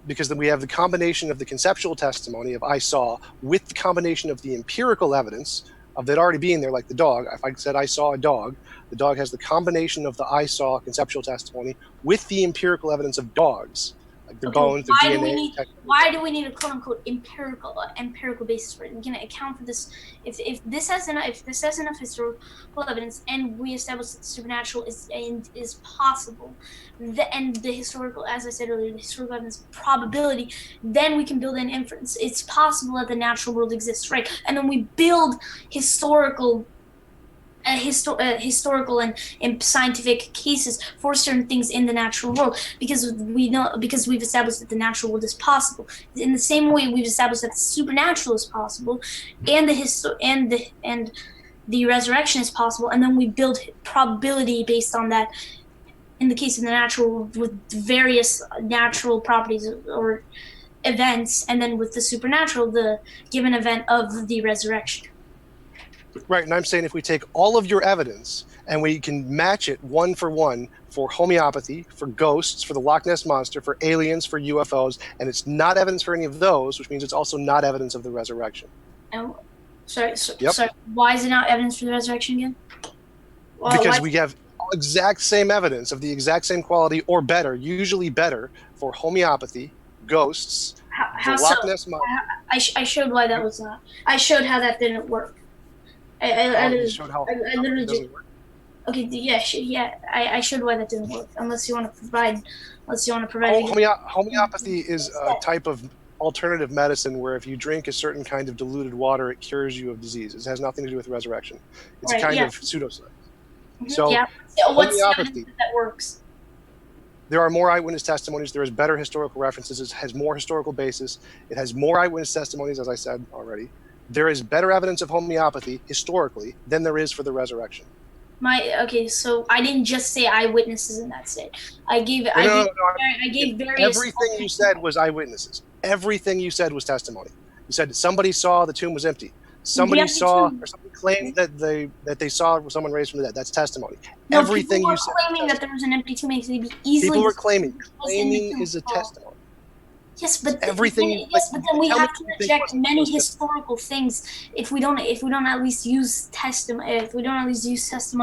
because then we have the combination of the conceptual testimony of I saw with the combination of the empirical evidence of that already being there, like the dog. If I said I saw a dog, the dog has the combination of the I saw conceptual testimony with the empirical evidence of dogs, like their bones, their DNA. Why do we need a quote unquote empirical basis for it? We can account for this if this has enough historical evidence, and we establish that the supernatural is possible, and the historical, as I said earlier, the historical evidence probability, then we can build an inference. It's possible that the natural world exists, right? And then we build historical and scientific cases for certain things in the natural world because we've established that the natural world is possible. In the same way, we've established that the supernatural is possible, and the resurrection is possible, and then we build probability based on that. in the case of the natural, with various natural properties or events, and then with the supernatural, the given event of the resurrection. Right, and I'm saying if we take all of your evidence and we can match it one for homeopathy, for ghosts, for the Loch Ness Monster, for aliens, for UFOs, and it's not evidence for any of those, which means it's also not evidence of the resurrection. Oh, sorry. Yep. Sorry. Why is it not evidence for the resurrection again? Well, Because we have exact same evidence of the exact same quality or better, usually better, for homeopathy, ghosts, how the Loch so? Ness Monster. I showed why that was not. I showed how that didn't work. You showed how I literally it doesn't work. Okay, yeah. I showed why that didn't work. Unless you want to provide. Homeopathy is a type of alternative medicine where if you drink a certain kind of diluted water, it cures you of diseases. It has nothing to do with resurrection. It's a kind of pseudoscience. Mm-hmm. So, what's the homeopathy, evidence that works? there are more eyewitness testimonies. There is better historical references. It has more historical basis. It has more eyewitness testimonies, as I said already. There is better evidence of homeopathy historically than there is for the resurrection. So I didn't just say eyewitnesses in that state. I gave various. Everything you said was eyewitnesses. Everything you said was testimony. You said somebody saw the tomb was empty. Somebody saw, or somebody claimed that they saw someone raised from the dead. That's testimony. No, Everything people you were said. Claiming that there was an empty tomb, it could be easily. People were claiming. Claiming is a testimony. Yes, but everything. But then we have to reject many historical things. If we don't at least use testimony,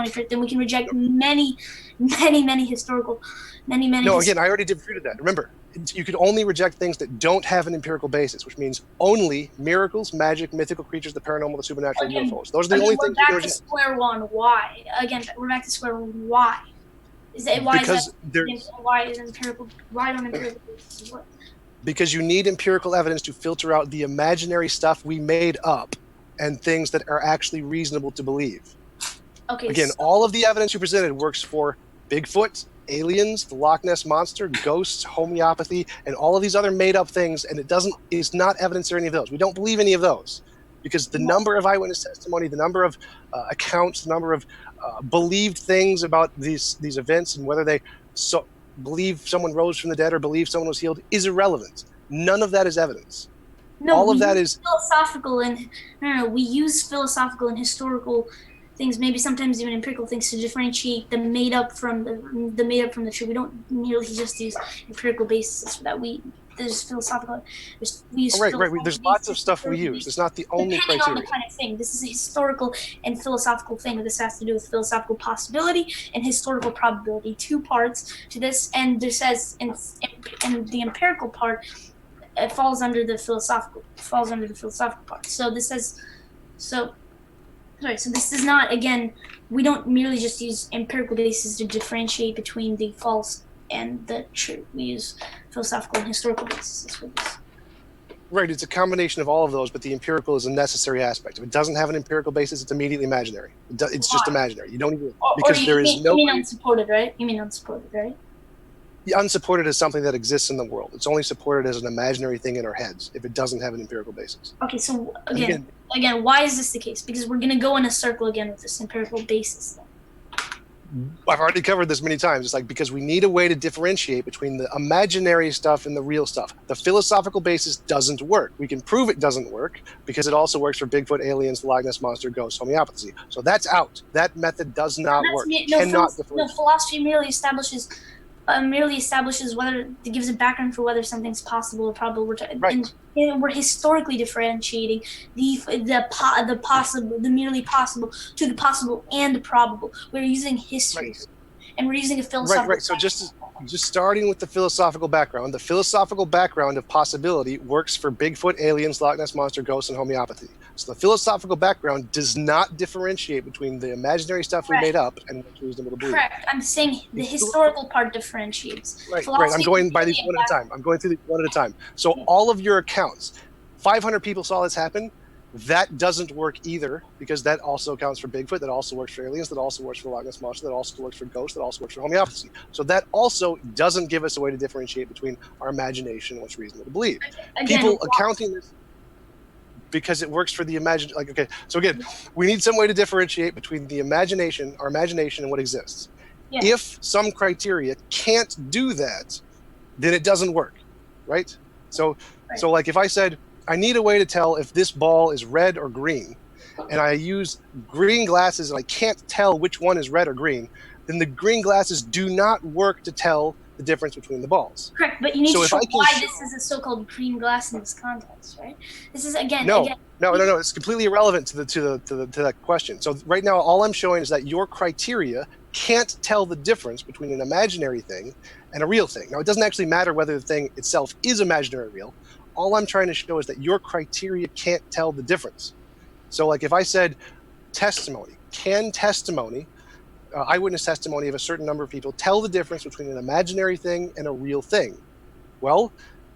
for it, then we can reject many historical. No, again, I already defeated that. Remember, you could only reject things that don't have an empirical basis, which means only miracles, magic, mythical creatures, the paranormal, the supernatural, UFOs. Those are the only things you can reject. Square one. Why? Again, we're back to square one. Why? Why is empirical? Why don't empirical basis work? Because you need empirical evidence to filter out the imaginary stuff we made up and things that are actually reasonable to believe. Okay. Again, all of the evidence you presented works for Bigfoot, aliens, the Loch Ness Monster, ghosts, homeopathy, and all of these other made-up things, and it's not evidence for any of those. We don't believe any of those because the number of eyewitness testimony, the number of accounts, the number of believed things about these events and whether they believe someone rose from the dead or believe someone was healed is irrelevant. None of that is evidence. No, all of that is philosophical we use philosophical and historical things, maybe sometimes even empirical things, to differentiate the made up from the true. We don't merely just use empirical basis for that. There's philosophical. We use right. There's lots of stuff we use. It's not the only criteria. On the kind of thing. This is a historical and philosophical thing. This has to do with philosophical possibility and historical probability. Two parts to this, and there says in the empirical part, it falls under the philosophical part. So this says so. Sorry, so this is not, again, we don't merely just use empirical basis to differentiate between the false and the true. We use philosophical and historical basis for this. Right, it's a combination of all of those, but the empirical is a necessary aspect. If it doesn't have an empirical basis, it's immediately imaginary. It's just imaginary. You don't even, because there is no... You mean unsupported, right? Unsupported is something that exists in the world. It's only supported as an imaginary thing in our heads if it doesn't have an empirical basis. Okay, so again, why is this the case? Because we're going to go in a circle again with this empirical basis thing. I've already covered this many times. It's like because we need a way to differentiate between the imaginary stuff and the real stuff. The philosophical basis doesn't work. We can prove it doesn't work because it also works for Bigfoot, aliens, the Loch Ness Monster, ghosts, homeopathy. So that's out. That method does not work. Philosophy merely establishes whether it gives a background for whether something's possible or probable. We're historically differentiating the possible, the merely possible, to the possible and the probable. We're using history, and we're using a philosophical. Right. So just starting with the philosophical background, the philosophical background of possibility works for Bigfoot, aliens, Loch Ness Monster, ghosts, and homeopathy. So the philosophical background does not differentiate between the imaginary stuff we made up and what's reasonable to believe. Correct. I'm saying the historical part differentiates. Right. I'm going by these one at a time. I'm going through these one at a time. So all of your accounts, 500 people saw this happen. That doesn't work either because that also accounts for Bigfoot, that also works for aliens, that also works for Loch Ness Monster, that also works for ghosts, that also works for homeopathy. So that also doesn't give us a way to differentiate between our imagination and what's reasonable to believe. People accounting this because it works for the imagination. So again, we need some way to differentiate between the imagination, our imagination, and what exists. Yeah. If some criteria can't do that, then it doesn't work, right? So like if I said, I need a way to tell if this ball is red or green, and I use green glasses and I can't tell which one is red or green, then the green glasses do not work to tell the difference between the balls. Correct, but you need So to if show I can why show- this is a so-called green glass in this context, right? This is again. No, it's completely irrelevant to that question. So right now, all I'm showing is that your criteria can't tell the difference between an imaginary thing and a real thing. Now, it doesn't actually matter whether the thing itself is imaginary or real. All I'm trying to show is that your criteria can't tell the difference. So, like if I said testimony, can testimony, eyewitness testimony of a certain number of people, tell the difference between an imaginary thing and a real thing? Well,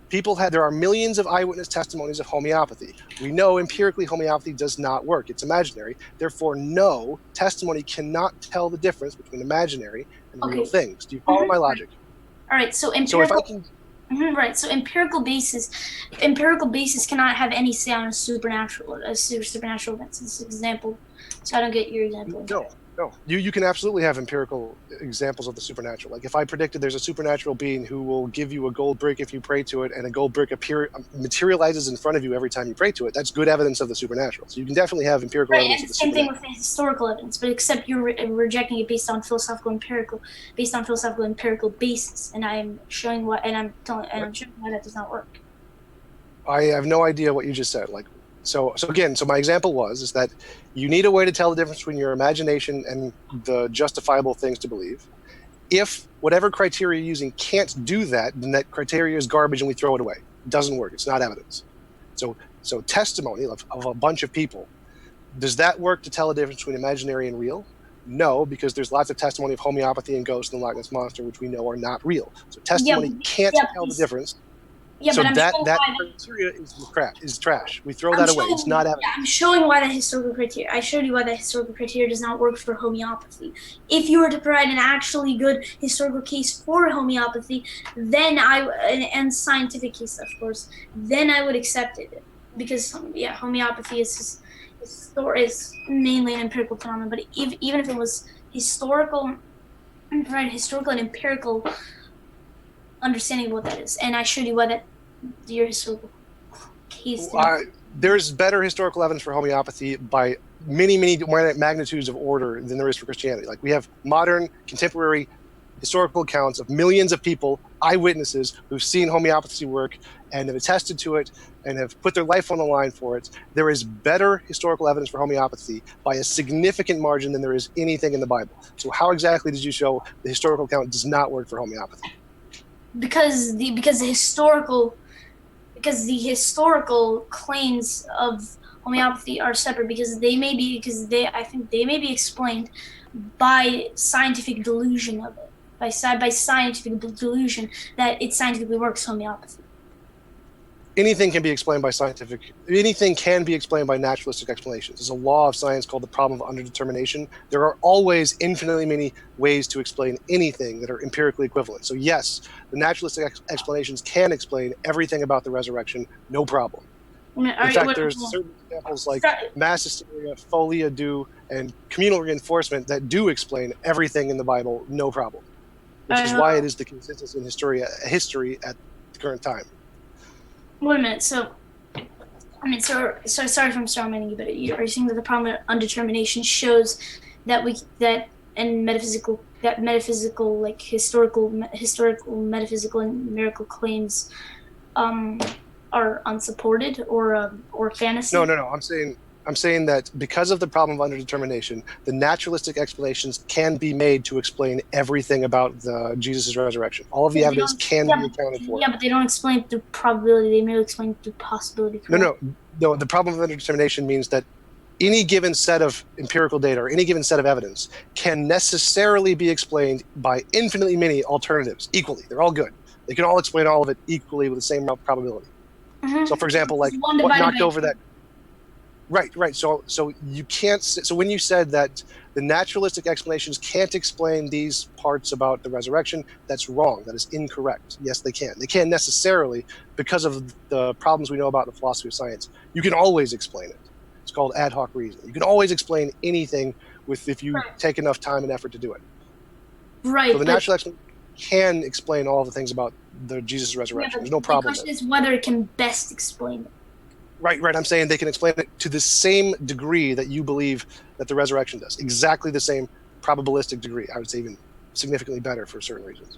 there are millions of eyewitness testimonies of homeopathy. We know empirically homeopathy does not work. It's imaginary. Therefore, no, testimony cannot tell the difference between imaginary and real things. Do you follow my logic? All right, so So if I empirical. can, Right, so empirical basis cannot have any say on a supernatural events. This example, so I don't get your example. No, you can absolutely have empirical examples of the supernatural. Like if I predicted there's a supernatural being who will give you a gold brick if you pray to it, and a gold brick materializes in front of you every time you pray to it, that's good evidence of the supernatural. So you can definitely have empirical evidence of the Same supernatural. thing with the historical evidence, but except you're rejecting it based on philosophical empirical basis, and I'm showing why, and I'm showing why that does not work. I have no idea what you just said. So my example is that you need a way to tell the difference between your imagination and the justifiable things to believe. If whatever criteria you're using can't do that, then that criteria is garbage and we throw it away. It doesn't work. It's not evidence. So testimony of a bunch of people, does that work to tell the difference between imaginary and real? No, because there's lots of testimony of homeopathy and ghosts and the Loch Ness Monster, which we know are not real. So testimony can't tell the difference. Yeah, so but that criteria is trash. We throw that away. It's not evidence. Yeah, I'm showing why that historical criteria. I showed you why that historical criteria does not work for homeopathy. If you were to provide an actually good historical case for homeopathy, then and scientific case, of course, then I would accept it, because homeopathy is mainly an empirical phenomenon. But even if it was historical, and provide historical and empirical understanding of what that is, and I showed you why that your historical case. There's better historical evidence for homeopathy by many magnitudes of order than there is for Christianity. Like we have modern, contemporary historical accounts of millions of people, eyewitnesses who've seen homeopathy work and have attested to it and have put their life on the line for it. There is better historical evidence for homeopathy by a significant margin than there is anything in the Bible. So how exactly did you show the historical account does not work for homeopathy? Because the historical claims of homeopathy are separate, because I think they may be explained by scientific delusion of it, by scientific delusion that it scientifically works, homeopathy. Anything can be explained by naturalistic explanations. There's a law of science called the problem of underdetermination. There are always infinitely many ways to explain anything that are empirically equivalent. So yes, the naturalistic explanations can explain everything about the resurrection, no problem. In fact, there's certain examples like mass hysteria, folia do, and communal reinforcement that do explain everything in the Bible, no problem. Which is why it is the consensus in history at the current time. Wait a minute. So sorry if I'm strawmanning you, but are you saying that the problem of undetermination shows that metaphysical, like historical metaphysical and miracle claims are unsupported or fantasy? No. I'm saying that because of the problem of underdetermination, the naturalistic explanations can be made to explain everything about Jesus' resurrection. All of the evidence can be accounted for. Yeah, but they don't explain it through probability. They merely explain it through possibility. No. The problem of underdetermination means that any given set of empirical data or any given set of evidence can necessarily be explained by infinitely many alternatives equally. They're all good. They can all explain all of it equally with the same probability. Mm-hmm. So, for example, like what knocked over that. Right. So you can't. So when you said that the naturalistic explanations can't explain these parts about the resurrection, that's wrong. That is incorrect. Yes, they can. They can't necessarily, because of the problems we know about the philosophy of science. You can always explain it. It's called ad hoc reasoning. You can always explain anything if you take enough time and effort to do it. Right. So the natural explanation can explain all the things about the Jesus' resurrection. There's no problem. The question is whether it can best explain it. Right. I'm saying they can explain it to the same degree that you believe that the resurrection does. Exactly the same probabilistic degree. I would say even significantly better for certain reasons.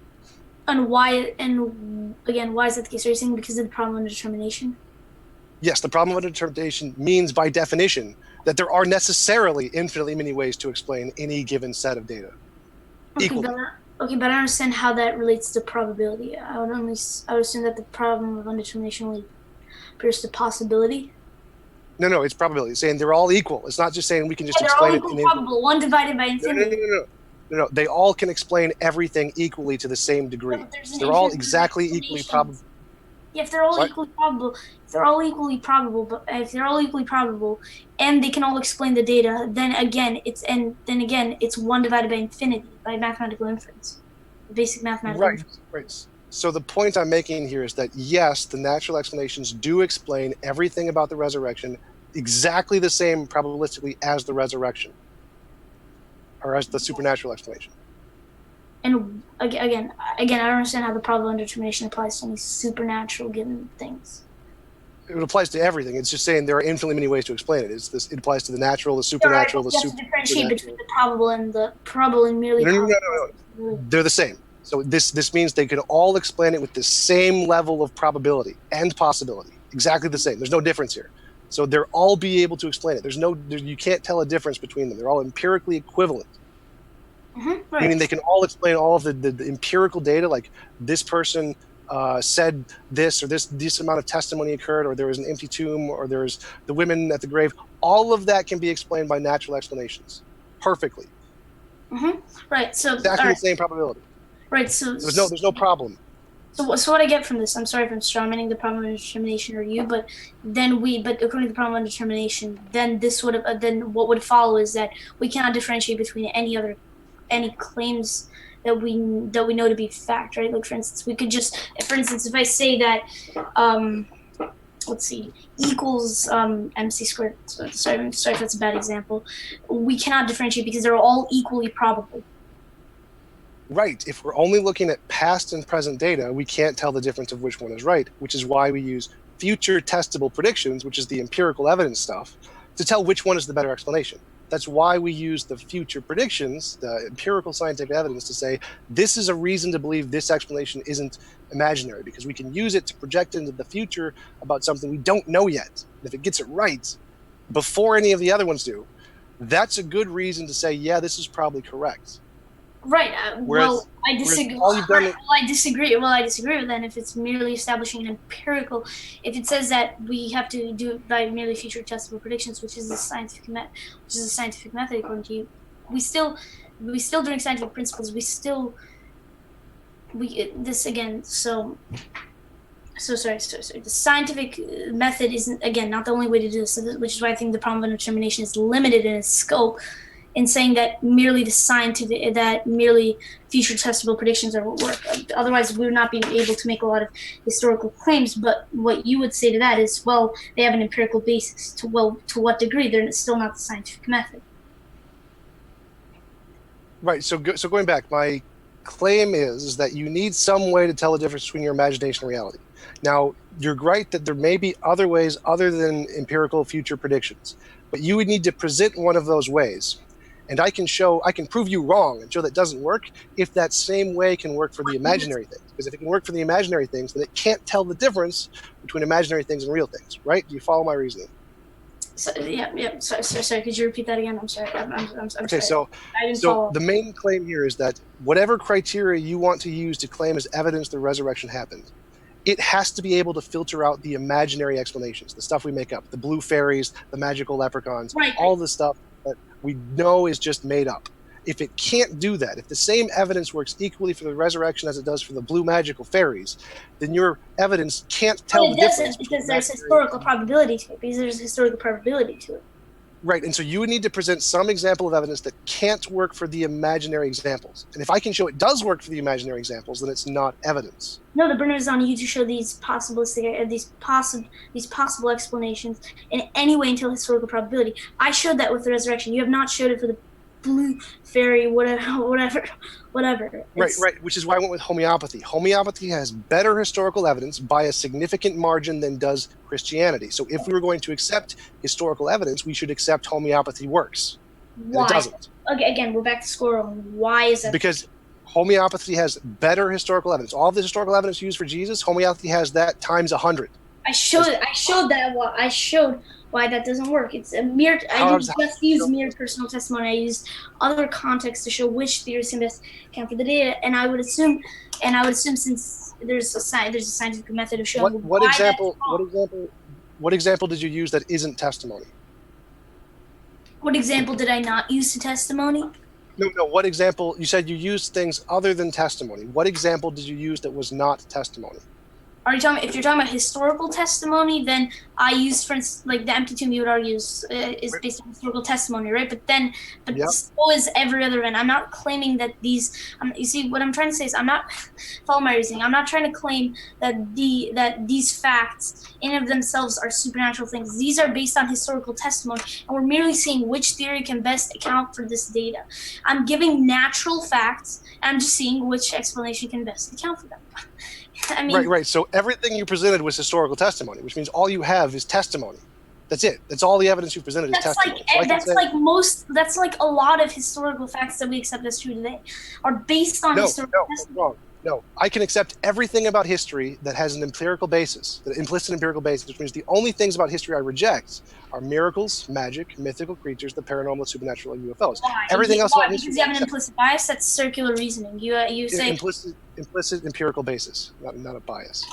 And why? And again, why is that the case? Are you saying because of the problem of determination? Yes, the problem of determination means by definition that there are necessarily infinitely many ways to explain any given set of data. Equally. But I don't understand how that relates to probability. I would assume that the problem of undetermination only appears to possibility. No, it's probability. It's saying they're all equal. It's not just saying we can just explain it. They're all equal probable. One divided by infinity. No. They all can explain everything equally to the same degree. They're all exactly equally probable. Yeah, if they're all equally probable, and they can all explain the data, then again it's one divided by infinity by mathematical inference, basic mathematical inference. Right. So the point I'm making here is that yes, the natural explanations do explain everything about the resurrection exactly the same probabilistically as the resurrection, or as the supernatural explanation. And again, I don't understand how the problem of determination applies to any supernatural given things. It applies to everything. It's just saying there are infinitely many ways to explain it. It applies to the natural, the supernatural, the supernatural. You have to differentiate between the probable and merely possible. No. They're the same. So this means they can all explain it with the same level of probability and possibility. Exactly the same. There's no difference here. So they'll all be able to explain it. You can't tell a difference between them. They're all empirically equivalent. Right. Meaning they can all explain all of the empirical data, like this person said this, or this amount of testimony occurred, or there was an empty tomb, or there's the women at the grave. All of that can be explained by natural explanations perfectly. Right. So exactly the same probability. Right. So there's no problem. So what I get from this, I'm sorry if I'm strawmanning the problem of determination or you, but according to the problem of determination, then what would follow is that we cannot differentiate between any claims that we know to be fact, right? Like for instance, if I say that equals MC squared. Sorry if that's a bad example. We cannot differentiate because they're all equally probable. Right. If we're only looking at past and present data, we can't tell the difference of which one is right, which is why we use future testable predictions, which is the empirical evidence stuff, to tell which one is the better explanation. That's why we use the future predictions, the empirical scientific evidence, to say this is a reason to believe this explanation isn't imaginary, because we can use it to project into the future about something we don't know yet. And if it gets it right before any of the other ones do, that's a good reason to say, yeah, this is probably correct. Right. I disagree. I disagree with that. If it's merely establishing an empirical, if it says that we have to do it by merely future testable predictions, which is a scientific method according to you, we still during scientific principles sorry. The scientific method isn't, again, not the only way to do this, which is why I think the problem of determination is limited in its scope, in saying that merely future testable predictions are what work. Otherwise, we would not be able to make a lot of historical claims. But what you would say to that is, well, they have an empirical basis. To what degree? They're still not the scientific method. Right. So going back, my claim is that you need some way to tell the difference between your imagination and reality. Now, you're right that there may be other ways other than empirical future predictions, but you would need to present one of those ways. And I can prove you wrong and show that doesn't work if that same way can work for the imaginary things. Because if it can work for the imaginary things, then it can't tell the difference between imaginary things and real things, right? Do you follow my reasoning? So, yeah. Sorry. Could you repeat that again? I'm sorry. I'm okay, sorry. So the main claim here is that whatever criteria you want to use to claim as evidence the resurrection happened, it has to be able to filter out the imaginary explanations, the stuff we make up, the blue fairies, the magical leprechauns, all the stuff that we know is just made up. If it can't do that, if the same evidence works equally for the resurrection as it does for the blue magical fairies, then your evidence can't tell the difference. Because there's historical probability to it. Right, and so you would need to present some example of evidence that can't work for the imaginary examples. And if I can show it does work for the imaginary examples, then it's not evidence. No, the burden is on you to show these possible explanations in any way until historical probability. I showed that with the resurrection. You have not showed it for blue fairy, whatever. Right. Which is why I went with homeopathy. Homeopathy has better historical evidence by a significant margin than does Christianity. So if we were going to accept historical evidence, we should accept homeopathy works. Why? And it doesn't. Okay, again, we're back to square one. Why is that? Because homeopathy has better historical evidence. All of the historical evidence used for Jesus, homeopathy has that times 100. I showed why that doesn't work. It's a mere. I didn't just use mere personal testimony. I used other context to show which theories can best account for the data. And I would assume since there's a scientific method of showing what example did you use that isn't testimony? What example did I not use to testimony? No. What example? You said you used things other than testimony. What example did you use that was not testimony? If you're talking about historical testimony, then I used, for instance, like the empty tomb. You would argue is based on historical testimony, right? But so is every other event. I'm not claiming that these. You see, what I'm trying to say is I'm not follow my reasoning. I'm not trying to claim that these facts in and of themselves are supernatural things. These are based on historical testimony, and we're merely seeing which theory can best account for this data. I'm giving natural facts, and I'm just seeing which explanation can best account for them. I mean, right. So everything you presented was historical testimony, which means all you have is testimony. That's it. That's all the evidence you presented is testimony. That's like a lot of historical facts that we accept as true today are based on historical testimony. No, I can accept everything about history that has an empirical basis, an implicit empirical basis, which means the only things about history I reject are miracles, magic, mythical creatures, the paranormal, supernatural, and UFOs. Why? Everything else about history. Because you have an implicit bias. That's circular reasoning. You say implicit empirical basis, not a bias.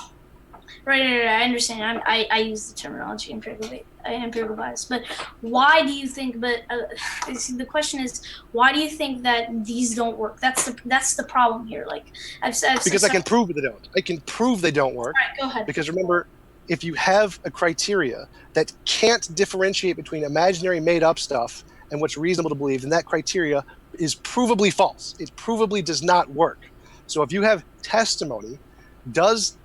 Right. I understand. I use the terminology empirical bias. But why do you think? The question is, why do you think that these don't work? That's the problem here. Like because I can prove they don't. I can prove they don't work. All right, go ahead. Because remember, if you have a criteria that can't differentiate between imaginary made-up stuff and what's reasonable to believe, then that criteria is provably false. It provably does not work. So if you have testimony.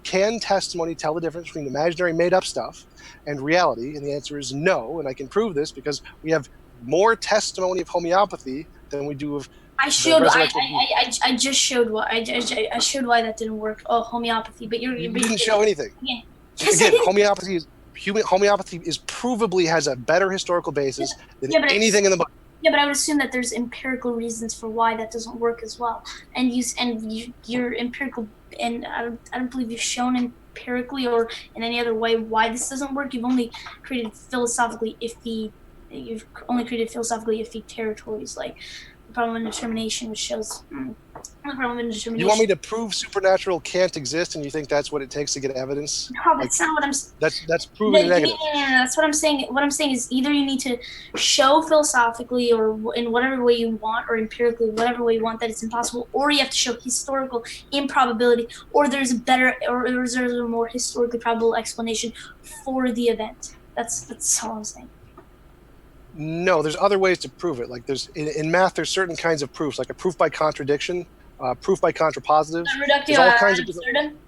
Can testimony tell the difference between imaginary made-up stuff and reality? And the answer is no, and I can prove this because we have more testimony of homeopathy than we do of. I just showed why. I showed why that didn't work. Oh, homeopathy, but you didn't show anything. Again, homeopathy is provably has a better historical basis than anything in the book. Yeah, but I would assume that there's empirical reasons for why that doesn't work as well. And you're empirical, and I don't believe you've shown empirically or in any other way why this doesn't work. You've only created philosophically iffy territories, like the problem of indetermination, which shows the problem of indetermination. You want me to prove supernatural can't exist, and you think that's what it takes to get evidence? No, that's not what I'm saying. That's proven negative. No, that's what I'm saying. What I'm saying is either you need to show philosophically or in whatever way you want, or empirically, whatever way you want, that it's impossible, or you have to show historical improbability, or there's a more historically probable explanation for the event. That's all I'm saying. No, there's other ways to prove it. Like there's in math, there's certain kinds of proofs, like a proof by contradiction, proof by contrapositives. Reductio ad absurdum.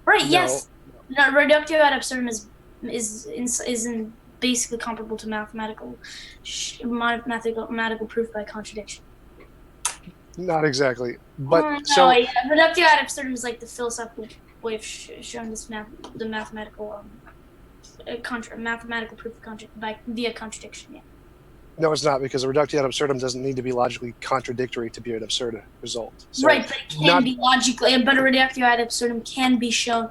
Right. No, yes. No, reductio ad absurdum is basically comparable to mathematical proof by contradiction. Not exactly, but reductio ad absurdum is like the philosophical way of showing the mathematical. Mathematical proof via contradiction. Yeah. No, it's not, because a reductio ad absurdum doesn't need to be logically contradictory to be an absurd result. So right, but it can be logically. But a reductio ad absurdum can be shown.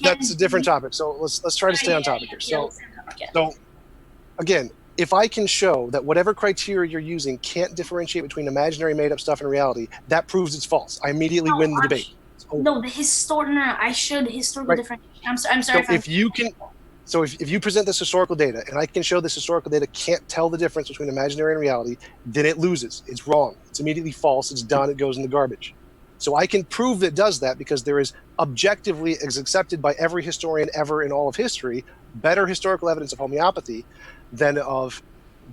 That's a different topic. So let's try to stay on topic here. So again, if I can show that whatever criteria you're using can't differentiate between imaginary made-up stuff and reality, that proves it's false. I immediately win the debate. I showed historical differentiation. I'm sorry. So if you present this historical data, and I can show this historical data can't tell the difference between imaginary and reality, then it loses. It's wrong. It's immediately false. It's done. It goes in the garbage. So I can prove that it does that because there is objectively, as accepted by every historian ever in all of history, better historical evidence of homeopathy than of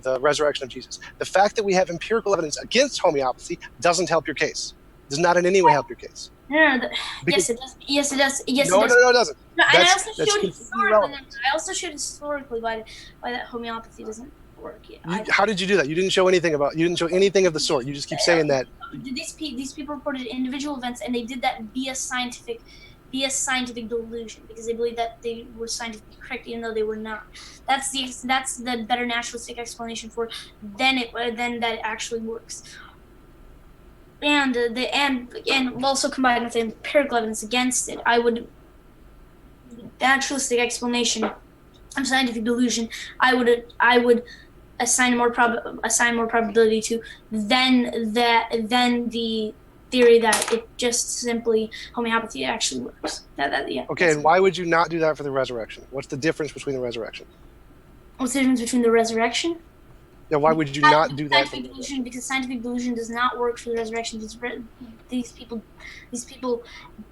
the resurrection of Jesus. The fact that we have empirical evidence against homeopathy doesn't help your case. Does not in any way help your case. Yes, it does. Yes, it does. No, it doesn't. No, and I also showed historically why that homeopathy doesn't work. Yeah, How did you do that? You didn't show anything of the sort. You just keep saying that. These people reported individual events, and they did that via scientific delusion, because they believed that they were scientifically correct even though they were not. That's the better naturalistic explanation for then that it actually works. And also combined with the empirical evidence against it, the naturalistic explanation of scientific delusion, I would assign more probability to than the theory that it just simply homeopathy actually works. Yeah. Okay, and why would you not do that for the resurrection? What's the difference between the resurrection? What's the difference between the resurrection? Yeah, why would you not do that? Because scientific delusion does not work for the resurrection. These people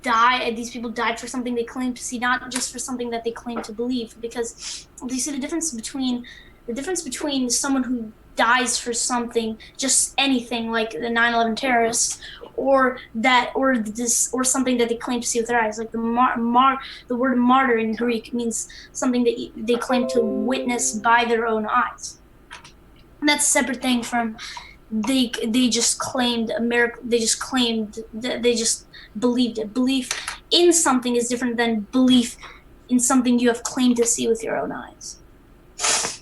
die. These people died for something they claim to see, not just for something that they claim to believe. Because you see the difference between someone who dies for something, just anything like the 9/11 terrorists, or something that they claim to see with their eyes. Like the word martyr in Greek means something that they claim to witness by their own eyes. And that's a separate thing from they just claimed America. They just believed it. Belief in something is different than belief in something you have claimed to see with your own eyes.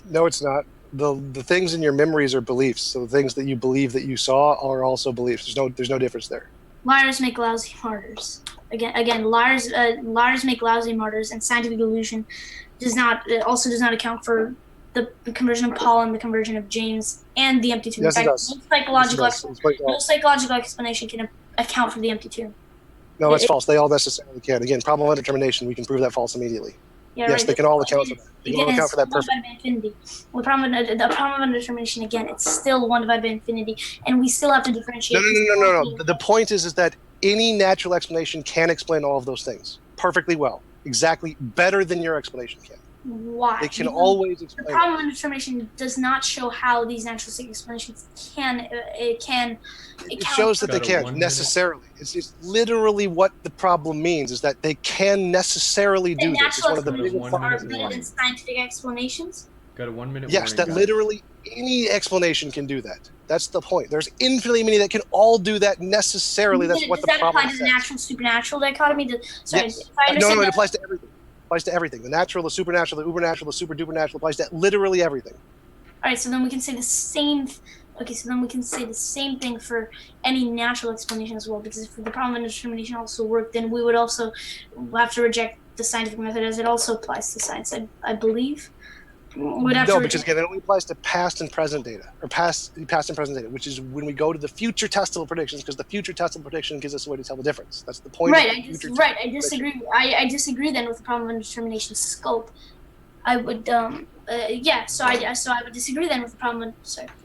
No, it's not. The things in your memories are beliefs. So the things that you believe that you saw are also beliefs. There's no difference there. Liars make lousy martyrs. Again, liars make lousy martyrs, and scientific delusion does not account for the conversion of Paul and the conversion of James and the empty tomb. Yes, in fact, it does. No psychological explanation can account for the empty tomb. No, that's false. They all necessarily can. Again, problem of determination, we can prove that false immediately. Yeah, yes, right. they can all account for that. They can all account for that perfectly. The problem of determination, again, it's still 1 divided by infinity, and we still have to differentiate. No. The point is that any natural explanation can explain all of those things perfectly well, exactly better than your explanation can. Why? It can always explain. The problem of determination does not show how these naturalistic explanations can. It shows that they can necessarily. It's literally what the problem means is that they can necessarily do this. It's one of the biggest problems. Are better than scientific explanations. Got a 1 minute. Yes, that literally any explanation can do that. That's the point. There's infinitely many that can all do that necessarily. That's what the problem is. Does that apply to the natural supernatural dichotomy? Yes. No, it applies to everything. Applies to everything. The natural, the supernatural, the ubernatural, the super duper natural applies to literally everything. All right, so then we can say the same. Okay, so then we can say the same thing for any natural explanation as well, because if the problem of determination also worked, then we would also have to reject the scientific method as it also applies to science. I believe. Because again, it only applies to past and present data, or past and present data, which is when we go to the future testable predictions, because the future testable prediction gives us a way to tell the difference. That's the point. Right. I disagree. I disagree then with the problem of determination scope. I would. So I would disagree then with the problem.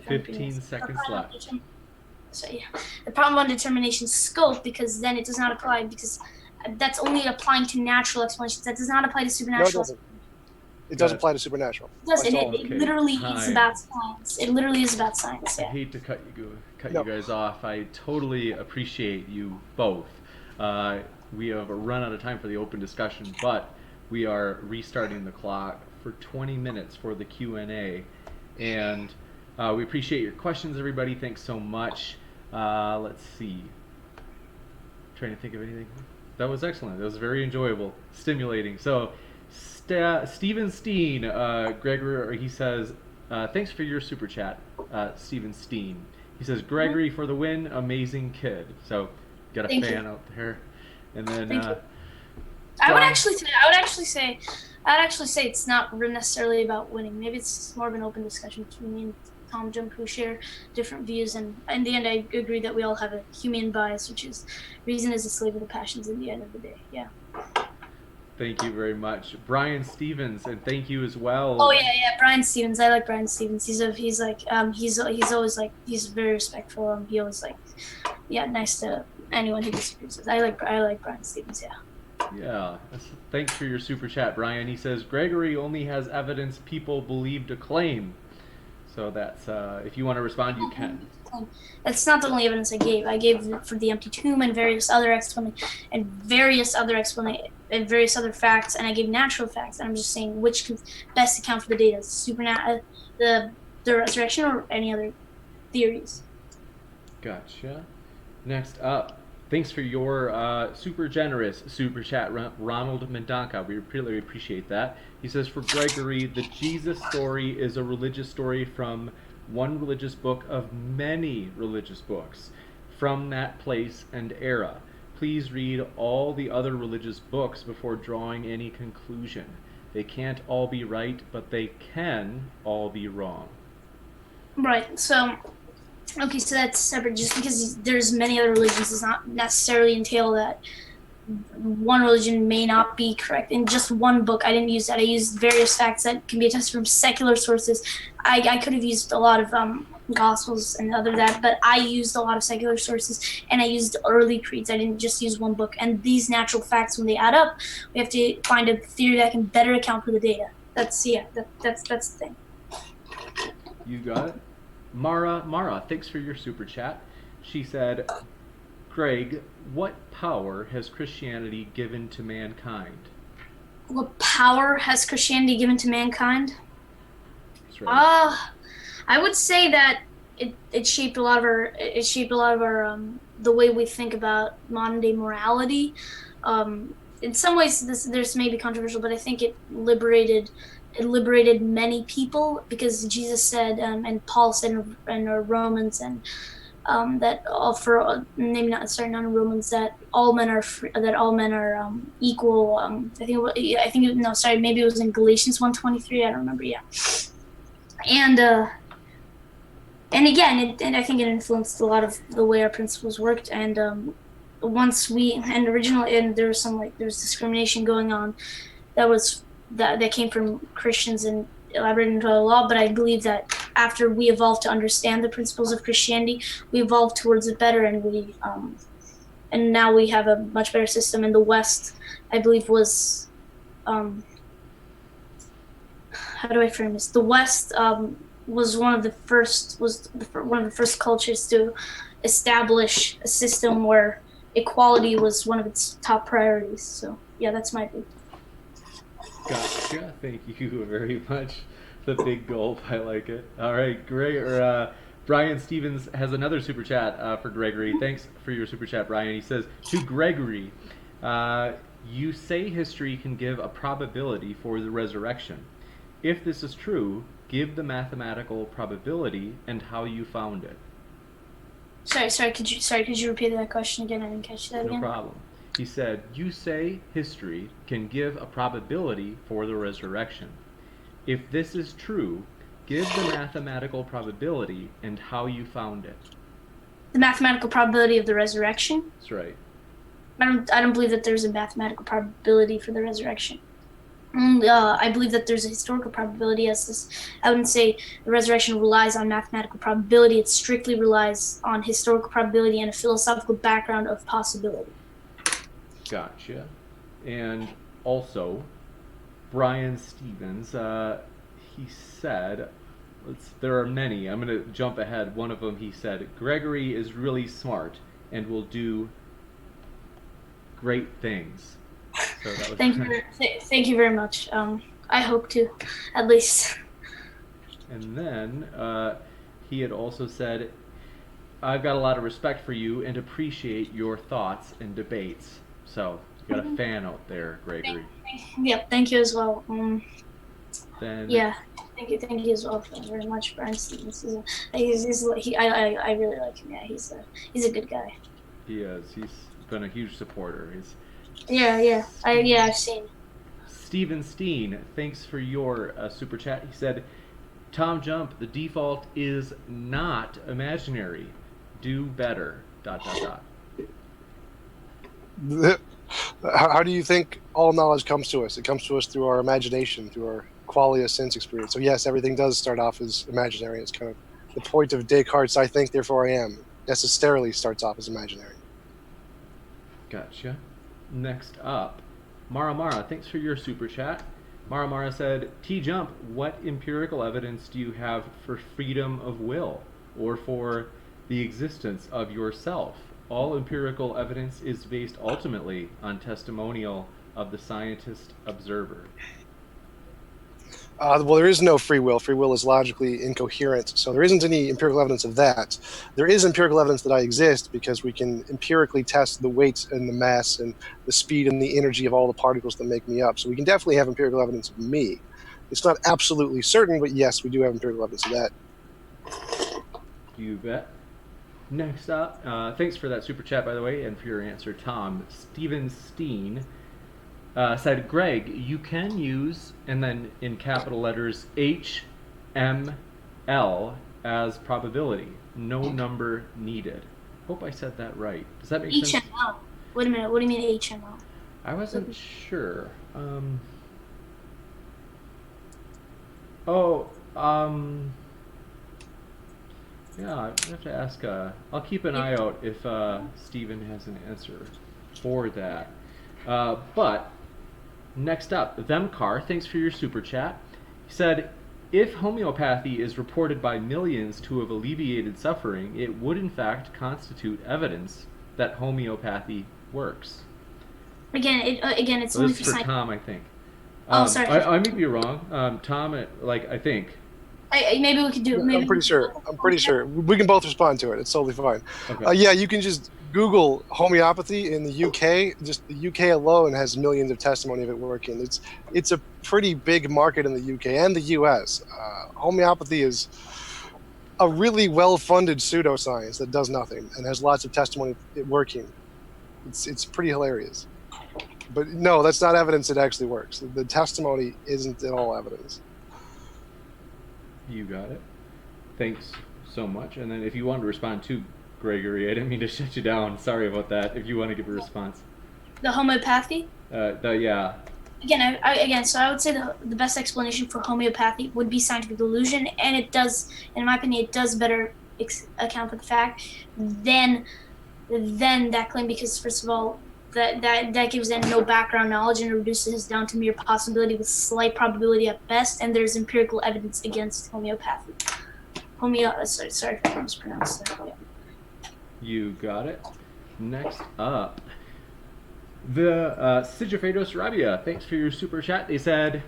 15 seconds left. So yeah, the problem on determination scope, because then it does not apply, because that's only applying to natural explanations. That does not apply to supernatural. No, it doesn't. It does apply to supernatural. It does. It literally is about science. It literally is about science. Yeah. I hate to cut you guys off. I totally appreciate you both. We have run out of time for the open discussion, but we are restarting the clock for 20 minutes for the Q&A, and we appreciate your questions, everybody. Thanks so much. Let's see. Trying to think of anything. That was excellent. That was very enjoyable, stimulating. So. Steven Steen, Gregory, he says, thanks for your super chat, Steven Steen. He says, Gregory for the win, amazing kid. So, got a fan out there. And then, I would actually say it's not necessarily about winning. Maybe it's more of an open discussion between me and TJump, who share different views, and in the end, I agree that we all have a human bias, which is reason is a slave of the passions. In the end of the day, yeah. Thank you very much, Brian Stevens, and thank you as well. Oh yeah, Brian Stevens. I like Brian Stevens. He's always like, he's very respectful. He always like, nice to anyone who disagrees with. I like Brian Stevens. Yeah. Yeah. Thanks for your super chat, Brian. He says Gregory only has evidence people believe to claim. So that's if you want to respond, you can. That's not the only evidence I gave. I gave for the empty tomb and various other various other facts, and I gave natural facts. And I'm just saying which can best account for the data: the the resurrection or any other theories. Gotcha. Next up, thanks for your super generous super chat, Ronald Mendonca. We really appreciate that. He says, for Gregory, the Jesus story is a religious story from one religious book of many religious books from that place and era. Please read all the other religious books before drawing any conclusion. They can't all be right, but they can all be wrong. Right. So, okay, so that's separate. Just because there's many other religions does not necessarily entail that one religion may not be correct. In just one book, I didn't use that. I used various facts that can be attested from secular sources. I could have used a lot of Gospels and other that, but I used a lot of secular sources, and I used early creeds. I didn't just use one book. And these natural facts, when they add up, we have to find a theory that can better account for the data. That's the thing. You got it. Mara, thanks for your super chat. She said, Greg, what power has Christianity given to mankind? What power has Christianity given to mankind? That's right. I would say that it shaped a lot of our the way we think about modern day morality. In some ways, this may be controversial, but I think it liberated many people, because Jesus said, and Paul said in Romans, and that all for maybe not sorry not in Romans, that all men are free, that all men are equal. No, sorry, maybe it was in Galatians 1:23. I don't remember. Yeah, and again, and I think it influenced a lot of the way our principles worked. And originally, and there was discrimination going on that came from Christians and elaborated into the law. But I believe that after we evolved to understand the principles of Christianity, we evolved towards it better, and now we have a much better system. In the West, I believe, was how do I frame this? The West was one of the first cultures to establish a system where equality was one of its top priorities. So yeah, that's my view. Gotcha. Thank you very much. The big gulp. I like it. All right, great. Brian Stevens has another super chat for Gregory. Thanks for your super chat, Brian. He says, to Gregory, you say history can give a probability for the resurrection. If this is true, give the mathematical probability and how you found it. Sorry, could you repeat that question again? I didn't catch that again. No problem. He said, you say history can give a probability for the resurrection. If this is true, give the mathematical probability and how you found it. The mathematical probability of the resurrection? That's right. I don't believe that there's a mathematical probability for the resurrection. I believe that there's a historical probability. I wouldn't say the resurrection relies on mathematical probability. It strictly relies on historical probability and a philosophical background of possibility. Gotcha. And also, Brian Stevens, he said, there are many. I'm going to jump ahead. One of them, he said, Gregory is really smart and will do great things. So that was thank you very much. I hope to, at least. And then he had also said, I've got a lot of respect for you and appreciate your thoughts and debates. So you got a fan out there, Gregory. Yep, thank you as well. Then yeah, thank you as well very much, Brian Stevens. I really like him. Yeah, he's a good guy. He is. He's been a huge supporter. I've seen. Steven Steen, thanks for your super chat. He said, TJump, the default is not imaginary. Do better. ... How do you think all knowledge comes to us? It comes to us through our imagination, through our qualia sense experience. So yes, everything does start off as imaginary. It's kind of the point of Descartes' I think, therefore I am. Necessarily starts off as imaginary. Gotcha. Next up, Mara, thanks for your super chat. Mara said, TJump, what empirical evidence do you have for freedom of will or for the existence of yourself? All empirical evidence is based ultimately on testimonial of the scientist observer. Well, there is no free will. Free will is logically incoherent, so there isn't any empirical evidence of that. There is empirical evidence that I exist because we can empirically test the weight and the mass and the speed and the energy of all the particles that make me up. So we can definitely have empirical evidence of me. It's not absolutely certain, but yes, we do have empirical evidence of that. You bet. Next up, thanks for that super chat, by the way, and for your answer, Tom. Steven Steen said, Greg, you can use, and then in capital letters, HML as probability. No number needed. Hope I said that right. Does that make sense? HML. Wait a minute. What do you mean HML? I wasn't sure. Oh, yeah, I have to ask. I'll keep an eye out if Steven has an answer for that. But next up, Themcar, thanks for your super chat. He said, if homeopathy is reported by millions to have alleviated suffering, it would in fact constitute evidence that homeopathy works. Again, it's So only this for is for science. Tom, I think. Oh, sorry. I may be wrong. Tom, I think. Maybe we could do. Maybe I'm pretty sure. We can both respond to it. It's totally fine. Okay. Yeah, you can just Google homeopathy in the UK. Just the UK alone has millions of testimony of it working. It's a pretty big market in the UK and the US. Homeopathy is a really well-funded pseudoscience that does nothing and has lots of testimony of it working. It's pretty hilarious. But no, that's not evidence it actually works. The testimony isn't at all evidence. You got it. Thanks so much. And then if you wanted to respond too, Gregory, I didn't mean to shut you down. Sorry about that. If you want to give a response. The homeopathy? Yeah. Again, so I would say the best explanation for homeopathy would be scientific delusion, and it does, in my opinion, it does better account for the fact than that claim, because first of all, that gives them no background knowledge and reduces down to mere possibility with slight probability at best, and there's empirical evidence against homeopathy. Sorry if I mispronounced that. Yeah. You got it. Next up, the Sigifredo Sarabia. Thanks for your super chat. They said,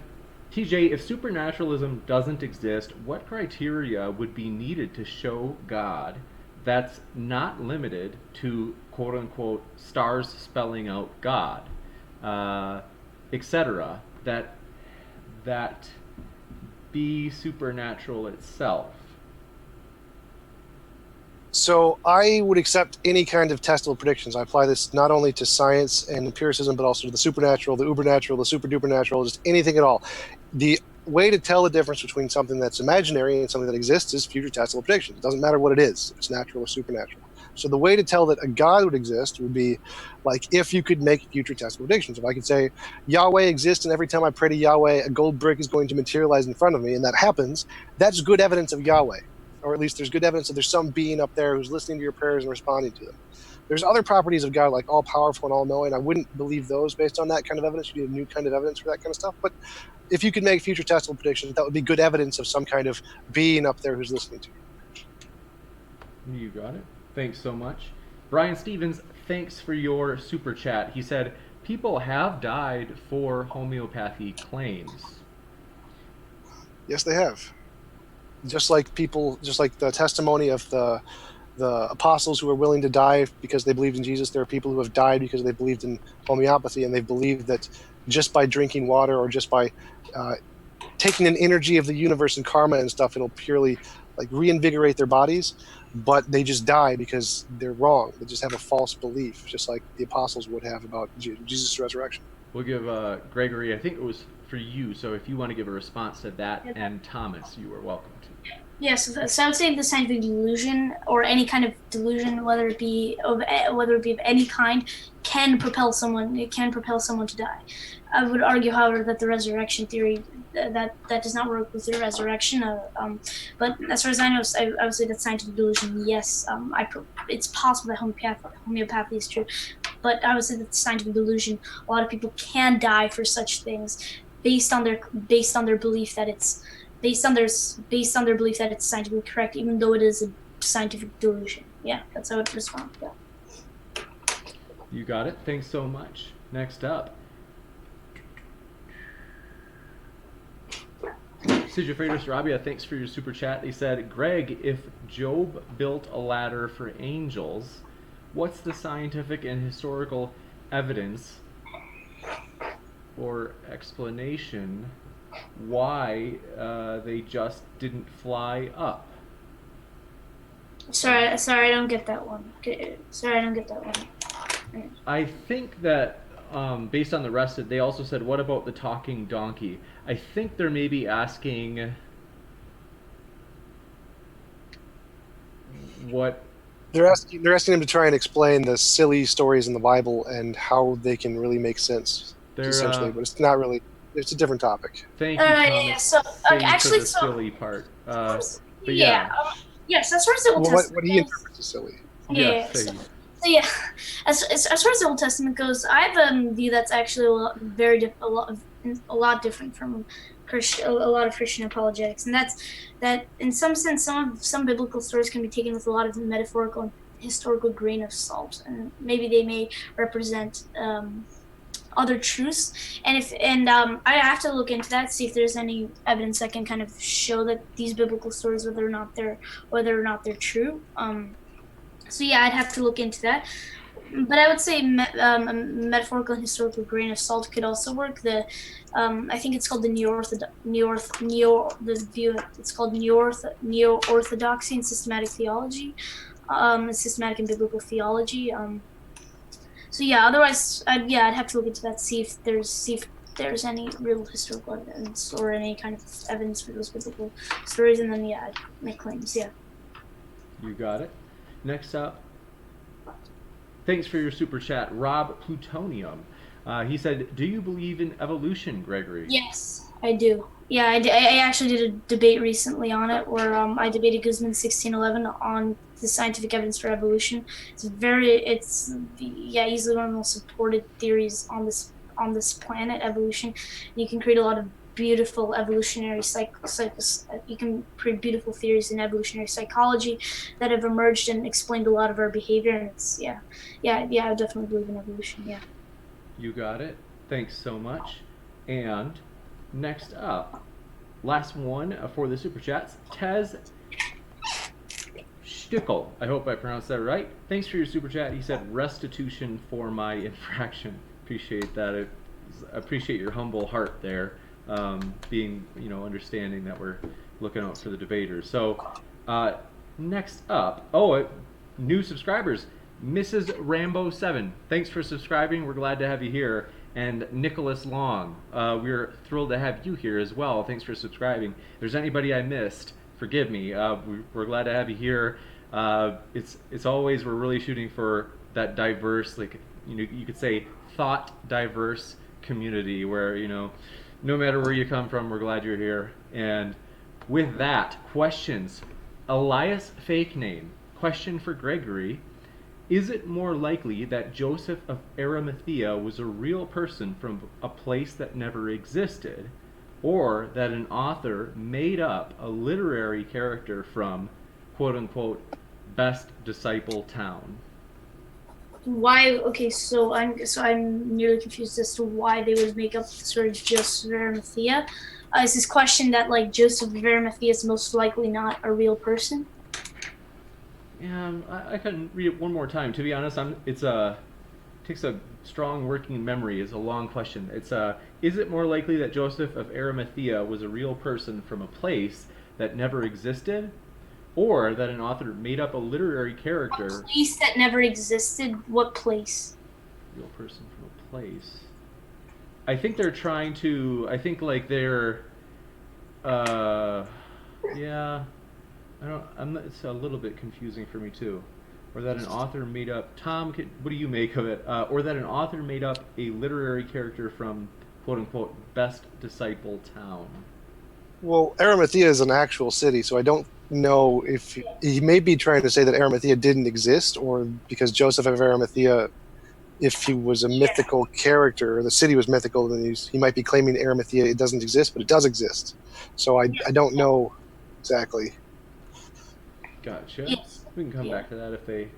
TJ, if supernaturalism doesn't exist, what criteria would be needed to show God that's not limited to quote-unquote stars spelling out God, etc., that be supernatural itself? So I would accept any kind of testable predictions. I apply this not only to science and empiricism, but also to the supernatural, the ubernatural, the super duper natural, just anything at all. The way to tell the difference between something that's imaginary and something that exists is future testable predictions. It doesn't matter what it is, if it's natural or supernatural. So the way to tell that a God would exist would be like if you could make future testable predictions. If I could say Yahweh exists and every time I pray to Yahweh, a gold brick is going to materialize in front of me, and that happens, that's good evidence of Yahweh. Or at least there's good evidence that there's some being up there who's listening to your prayers and responding to them. There's other properties of God, like all-powerful and all-knowing. I wouldn't believe those based on that kind of evidence. You need a new kind of evidence for that kind of stuff. But if you could make future testable predictions, that would be good evidence of some kind of being up there who's listening to you. You got it. Thanks so much. Brian Stevens, thanks for your super chat. He said, people have died for homeopathy claims. Yes, they have. Just like the testimony of the apostles who were willing to die because they believed in Jesus, there are people who have died because they believed in homeopathy, and they believed that just by drinking water or just by taking an energy of the universe and karma and stuff, it'll purely like reinvigorate their bodies, but they just die because they're wrong. They just have a false belief, just like the apostles would have about Jesus' resurrection. We'll give Gregory, I think it was for you, so if you want to give a response to that, and Thomas, you are welcome to. Yes, so I would say the scientific delusion, or any kind of delusion, whether it be of any kind, can propel someone. It can propel someone to die. I would argue, however, that the resurrection theory that does not work with the resurrection. But as far as I know, I would say that scientific delusion, yes, it's possible that homeopathy is true, but I would say that scientific delusion, a lot of people can die for such things based on their belief that it's. Based on their belief that it's scientifically correct, even though it is a scientific delusion. Yeah, that's how I would respond. Yeah. You got it. Thanks so much. Next up. Sigifredus Rabia, thanks for your super chat. They said, Greg, if Job built a ladder for angels, what's the scientific and historical evidence or explanation why they just didn't fly up? Sorry, I don't get that one. Sorry, I don't get that one. I think that based on the rest of it, they also said, what about the talking donkey? I think they're maybe asking what They're asking him to try and explain the silly stories in the Bible and how they can really make sense, they're. essentially. But it's not really. It's a different topic. Thank you, Thomas. Yeah. So Save actually, for the silly part. But yeah. Yes, as far as the Old Well, Testament what he goes, interprets as silly. yeah. Yes, So yeah, as far as the Old Testament goes, I have a view that's actually a lot different from a lot of Christian apologetics, and that's that in some sense, some biblical stories can be taken with a lot of metaphorical and historical grain of salt, and maybe they may represent other truths. I have to look into that, see if there's any evidence that can kind of show that these biblical stories, whether or not they're true. So yeah, I'd have to look into that. But I would say a metaphorical and historical grain of salt could also work. I think it's called the it's called neo orthodoxy and systematic theology, systematic and biblical theology. So yeah, otherwise, I'd have to look into that, see if there's any real historical evidence or any kind of evidence for those biblical stories, and then I'd make claims. Yeah. You got it. Next up, thanks for your super chat, Rob Plutonium. He said, "Do you believe in evolution, Gregory?" Yes, I do. Yeah, I actually did a debate recently on it, where I debated Guzman 1611 on the scientific evidence for evolution. It's easily one of the most supported theories on this planet, evolution. You can create a lot of beautiful evolutionary you can create beautiful theories in evolutionary psychology that have emerged and explained a lot of our behavior. And I definitely believe in evolution. Yeah. You got it. Thanks so much. And next up, last one for the super chats, Tez Stickel. I hope I pronounced that right. Thanks for your super chat. He said restitution for my infraction. Appreciate that. I appreciate your humble heart there, being understanding that we're looking out for the debaters. So next up, new subscribers. Mrs. Rambo 7, thanks for subscribing. We're glad to have you here. And Nicholas Long, we're thrilled to have you here as well. Thanks for subscribing. If there's anybody I missed, forgive me. We're glad to have you here. It's always, we're really shooting for that diverse, you could say thought diverse community where no matter where you come from, we're glad you're here. And with that, questions. Elias fake name. Question for Gregory. Is it more likely that Joseph of Arimathea was a real person from a place that never existed, or that an author made up a literary character from, quote unquote, best disciple town? Why? Okay, so I'm nearly confused as to why they would make up the story of Joseph of Arimathea. Is this question that Joseph of Arimathea is most likely not a real person? Yeah, I couldn't read it one more time. To be honest, it takes a strong working memory. It's a long question. Is it more likely that Joseph of Arimathea was a real person from a place that never existed, or that an author made up a literary character? A place that never existed? What place? Real person from a place. I think they're trying to. I think they're. Yeah. It's a little bit confusing for me too. Or that an author made up. Tom, what do you make of it? Or that an author made up a literary character from, quote unquote, best disciple town. Well, Arimathea is an actual city, so I don't know if he may be trying to say that Arimathea didn't exist, or because Joseph of Arimathea, if he was a mythical character, or the city was mythical, then he might be claiming Arimathea it doesn't exist, but it does exist. So I don't know exactly. Gotcha. Yes. We can come back to that if they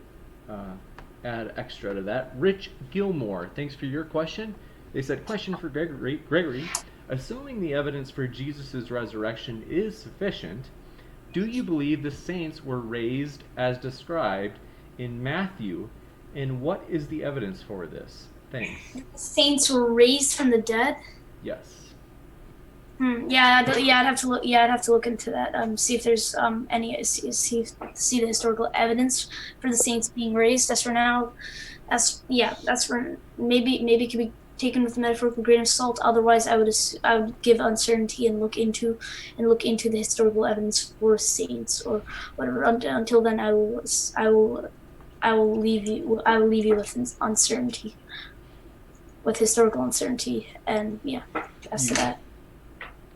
add extra to that. Rich Gilmore, thanks for your question. They said, question for Gregory. assuming the evidence for Jesus' resurrection is sufficient, do you believe the saints were raised as described in Matthew, and what is the evidence for this? Thanks. Saints were raised from the dead. Yes. I'd have to look. Yeah, I'd have to look into that. See if there's see the historical evidence for the saints being raised. As for now, that's for maybe it could be taken with a metaphorical grain of salt. Otherwise, I would give uncertainty and look into the historical evidence for saints or whatever. Until then, I will leave you with uncertainty, with historical uncertainty, and as to that.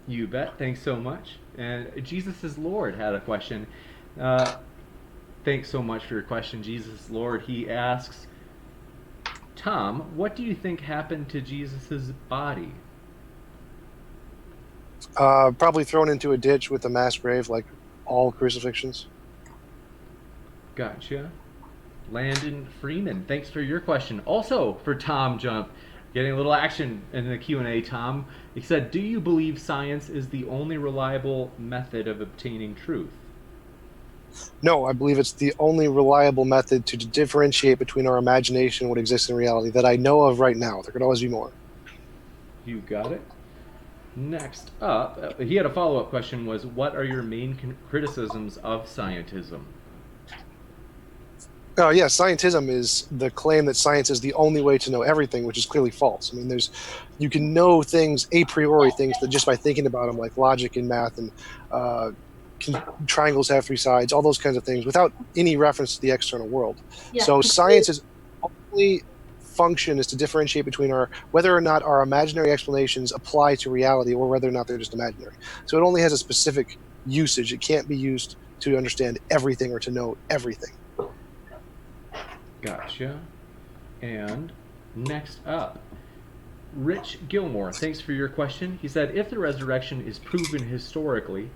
You bet. Thanks so much. And Jesus is Lord had a question. Thanks so much for your question, Jesus is Lord. He asks, Tom, what do you think happened to Jesus' body? Probably thrown into a ditch with a mass grave, like all crucifixions. Gotcha. Landon Freeman, thanks for your question. Also for TJump, getting a little action in the Q&A, Tom. He said, do you believe science is the only reliable method of obtaining truth? No, I believe it's the only reliable method to differentiate between our imagination and what exists in reality that I know of right now. There could always be more. You got it. Next up, he had a follow-up question was, what are your main criticisms of scientism? Yeah, scientism is the claim that science is the only way to know everything, which is clearly false. I mean, you can know things, a priori things, that just by thinking about them, like logic and math and triangles have three sides, all those kinds of things, without any reference to the external world. Yeah. So science's only function is to differentiate between whether or not our imaginary explanations apply to reality or whether or not they're just imaginary. So it only has a specific usage. It can't be used to understand everything or to know everything. Gotcha. And next up, Rich Gilmore, thanks for your question. He said, if the resurrection is proven historically,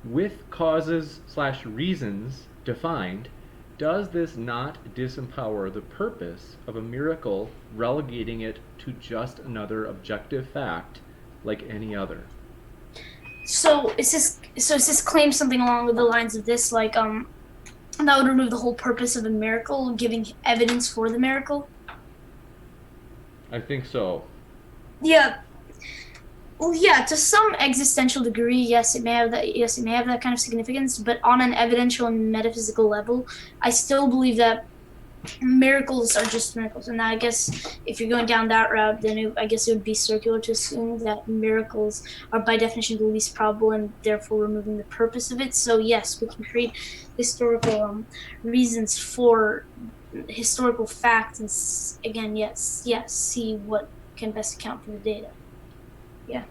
with causes/reasons defined, does this not disempower the purpose of a miracle, relegating it to just another objective fact like any other? So is this claim something along the lines of this, like that would remove the whole purpose of a miracle, giving evidence for the miracle? I think so. Yeah. Well, yeah, to some existential degree, yes, it may have that kind of significance, but on an evidential and metaphysical level, I still believe that miracles are just miracles. And I guess if you're going down that route, then I guess it would be circular to assume that miracles are by definition the least probable and therefore removing the purpose of it. So yes, we can create historical reasons for historical facts, and again, yes, see what can best account for the data. Yeah.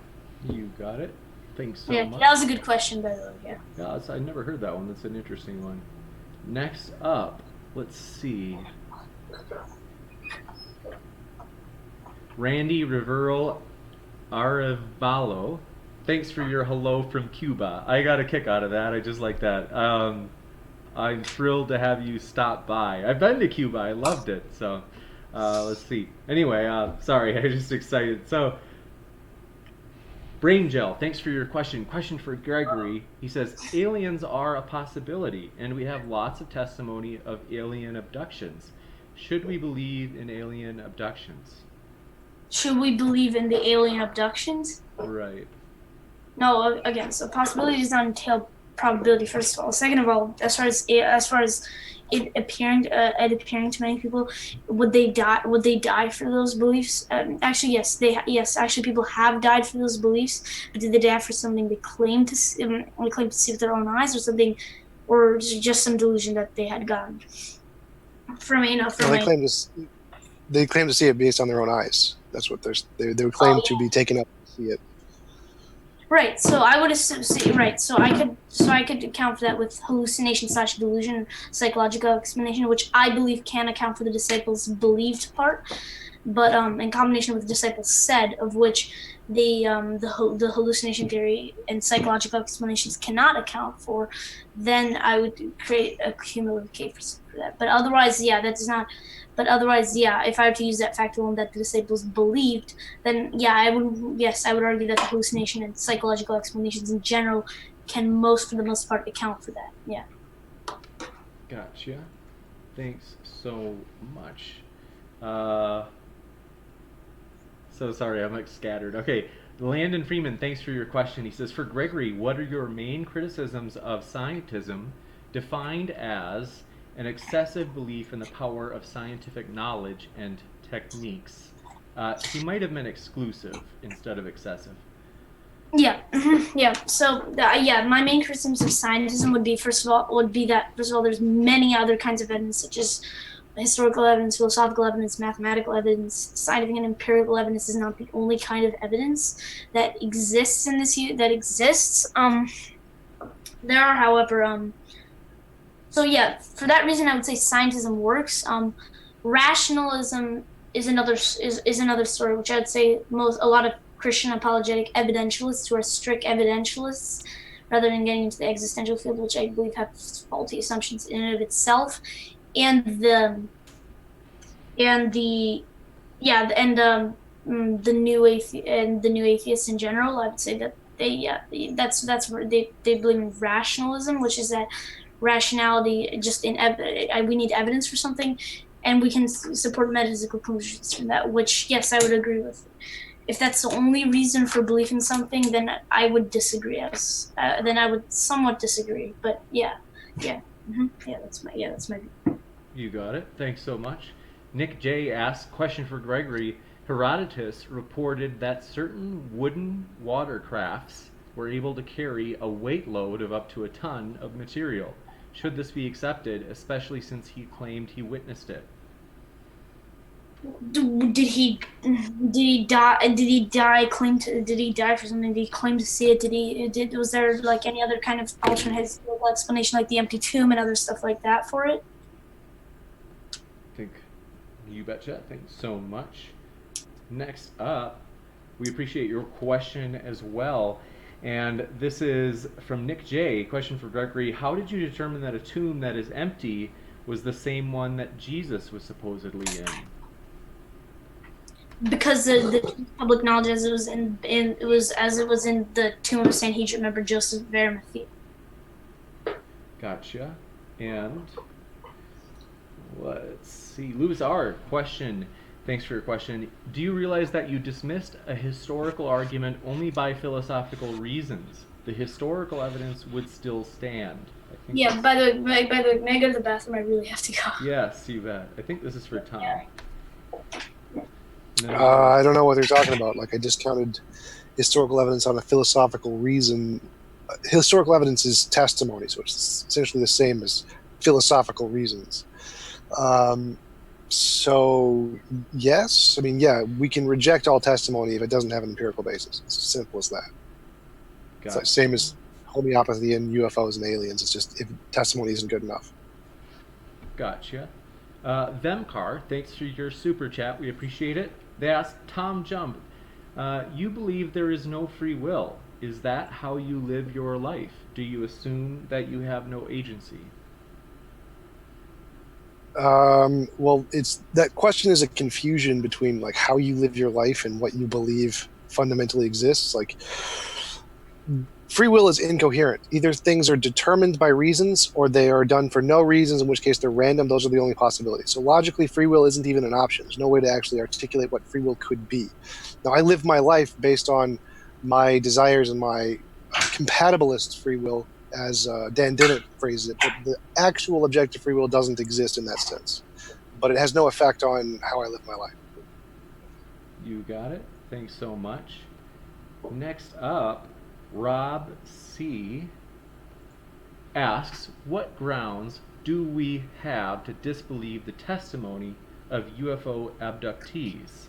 You got it. Thanks so much. That was a good question, by the way. Yeah, I never heard that one. That's an interesting one. Next up, let's see. Randy Rivero Arevalo, thanks for your hello from Cuba. I got a kick out of that. I just like that. I'm thrilled to have you stop by. I've been to Cuba. I loved it. So let's see. Anyway, sorry. I'm just excited. So Brain Gel, thanks for your question. Question for Gregory. He says, aliens are a possibility, and we have lots of testimony of alien abductions. Should we believe in alien abductions? Should we believe in the alien abductions? Right. No, again, so possibility does not entail probability, first of all. Second of all, as far as it appearing to many people, would they die for those beliefs? Actually, yes. Actually, people have died for those beliefs, but did they die for something they claim to see with their own eyes, or something, or just some delusion that they had gotten from they claim to see it based on their own eyes. That's what they would claim to be taken up to see it. Right. So I would assume. So I could account for that with hallucination/delusion, psychological explanation, which I believe can account for the disciples' believed part, but in combination with the disciples said, of which the hallucination theory and psychological explanations cannot account for, then I would create a cumulative case for that. But otherwise, yeah, that does not. But otherwise, yeah, if I were to use that fact alone that the disciples believed, then yeah, I would. Yes, I would argue that the hallucination and psychological explanations in general can for the most part, account for that. Yeah. Gotcha. Thanks so much. Uh, so sorry, I'm like scattered. Okay, Landon Freeman, thanks for your question. He says, for Gregory, what are your main criticisms of scientism defined as an excessive belief in the power of scientific knowledge and techniques? He might have meant exclusive instead of excessive. Yeah, yeah. So yeah, my main criticisms of scientism would be that first of all, there's many other kinds of evidence, such as historical evidence, philosophical evidence, mathematical evidence. Scientific and empirical evidence is not the only kind of evidence that exists in this that exists. There are, however, so yeah, for that reason, I would say scientism works. Rationalism is another story, which I'd say a lot of Christian apologetic evidentialists who are strict evidentialists, rather than getting into the existential field, which I believe have faulty assumptions in and of itself, and the yeah, and the new atheists in general. I would say that that's where they believe in rationalism, which is that rationality just we need evidence for something, and we can support metaphysical conclusions from that, which yes, I would agree with. If that's the only reason for belief in something, then I would disagree. Then I would somewhat disagree. But yeah, that's my view. You got it. Thanks so much. Nick J asks, question for Gregory. Herodotus reported that certain wooden watercrafts were able to carry a weight load of up to a ton of material. Should this be accepted, especially since he claimed he witnessed it? Did he die? Did he die for something? Did he claim to see it? Was there like any other kind of alternate historical explanation, like the empty tomb and other stuff like that for it? I think you betcha. Thanks so much. Next up, we appreciate your question as well. And this is from Nick J. Question for Gregory. How did you determine that a tomb that is empty was the same one that Jesus was supposedly in? Because the public knowledge as it was in the tomb of Sanhedrin, remember Joseph of Arimathea. Gotcha. And let's see. Lewis R. Question. Thanks for your question. Do you realize that you dismissed a historical argument only by philosophical reasons? The historical evidence would still stand. Yeah, by the way, may I go to the bathroom? I really have to go. Yes, you bet. I think this is for Tom. Yeah. No. I don't know what they're talking about. Like, I discounted historical evidence on a philosophical reason. Historical evidence is testimony, so it's essentially the same as philosophical reasons. So, yes, I mean, yeah, we can reject all testimony if it doesn't have an empirical basis. It's as simple as that. Gotcha. It's the same as homeopathy and UFOs and aliens. It's just if testimony isn't good enough. Gotcha. Themcar, thanks for your super chat. We appreciate it. They asked, TJump, you believe there is no free will. Is that how you live your life? Do you assume that you have no agency? Well, that question is a confusion between like how you live your life and what you believe fundamentally exists. Like, free will is incoherent. Either things are determined by reasons or they are done for no reasons, in which case they're random. Those are the only possibilities. So logically, free will isn't even an option. There's no way to actually articulate what free will could be. Now, I live my life based on my desires and my compatibilist free will, as Dan Dennett phrases it, but the actual objective free will doesn't exist in that sense. But it has no effect on how I live my life. You got it. Thanks so much. Next up, Rob C. asks, what grounds do we have to disbelieve the testimony of UFO abductees?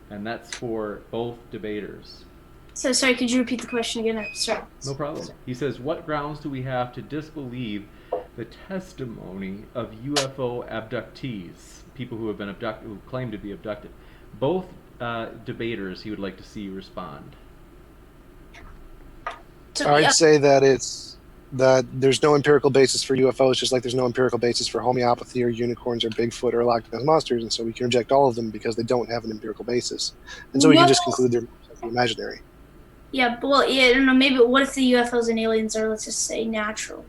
And that's for both debaters. So sorry, could you repeat the question again? I'm sorry. No problem. He says, what grounds do we have to disbelieve the testimony of UFO abductees, people who have been abducted, who claim to be abducted? Both debaters he would like to see respond. I'd say that it's that there's no empirical basis for UFOs, just like there's no empirical basis for homeopathy or unicorns or Bigfoot or Loch Ness monsters, and so we can reject all of them because they don't have an empirical basis, and so we can just conclude they're imaginary. Yeah, but well, yeah, I don't know. Maybe what if the UFOs and aliens are, let's just say, natural?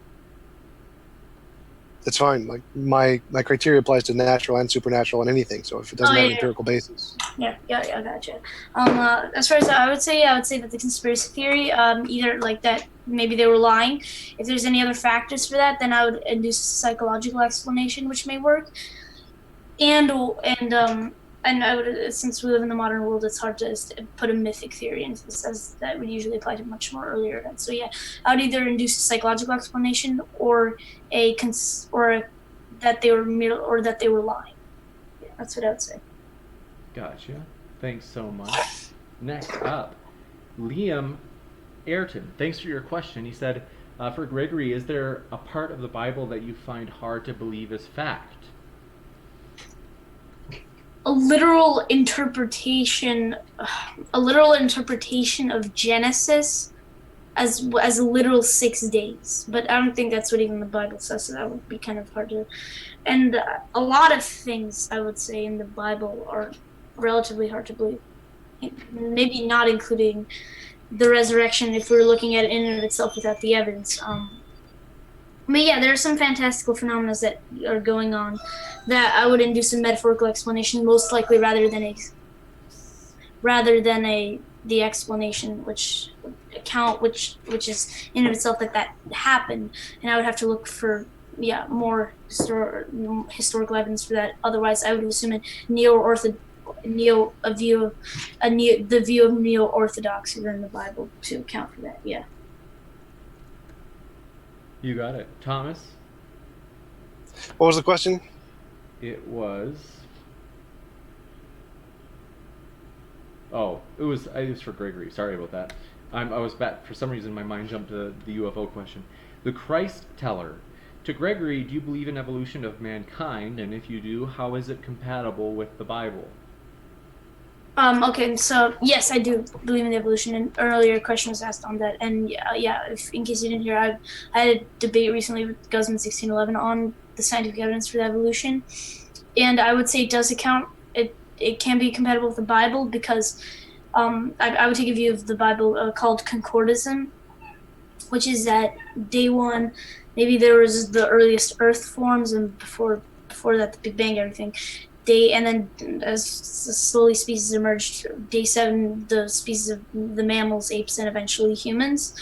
That's fine. Like my criteria applies to natural and supernatural and anything. So if it doesn't have an empirical basis, yeah, gotcha. As far as I would say that the conspiracy theory, either like that, maybe they were lying. If there's any other factors for that, then I would induce a psychological explanation, which may work. And I would, since we live in the modern world, it's hard to put a mythic theory into this, as that would usually apply to much more earlier events. So yeah, I would either induce a psychological explanation or that they were lying. Yeah, that's what I would say. Gotcha. Thanks so much. Next up, Liam Ayrton. Thanks for your question. He said, for Gregory, is there a part of the Bible that you find hard to believe is fact? A literal interpretation of Genesis as a literal 6 days, but I don't think that's what even the Bible says, so that would be kind of hard to. And a lot of things I would say in the Bible are relatively hard to believe, maybe not including the resurrection if we were looking at it in and of itself without the evidence. But yeah, there are some fantastical phenomena that are going on that I would induce a metaphorical explanation, most likely, rather than the explanation which is in of itself that happened, and I would have to look for more historical evidence for that. Otherwise, I would assume the view of neo-orthodoxy in the Bible to account for that. Yeah. You got it. Thomas? What was the question? It was for Gregory. Sorry about that. I was back. For some reason, my mind jumped to the UFO question. The Christ Teller. To Gregory, do you believe in evolution of mankind? And if you do, how is it compatible with the Bible? Okay, so yes, I do believe in evolution. An earlier question was asked on that, and in case you didn't hear, I had a debate recently with Guzman 1611 on the scientific evidence for the evolution, and I would say it does account. It can be compatible with the Bible because I would take a view of the Bible called concordism, which is that day one, maybe there was the earliest Earth forms, and before that, the Big Bang, everything. And then as slowly species emerged, day 7, the species of the mammals, apes, and eventually humans.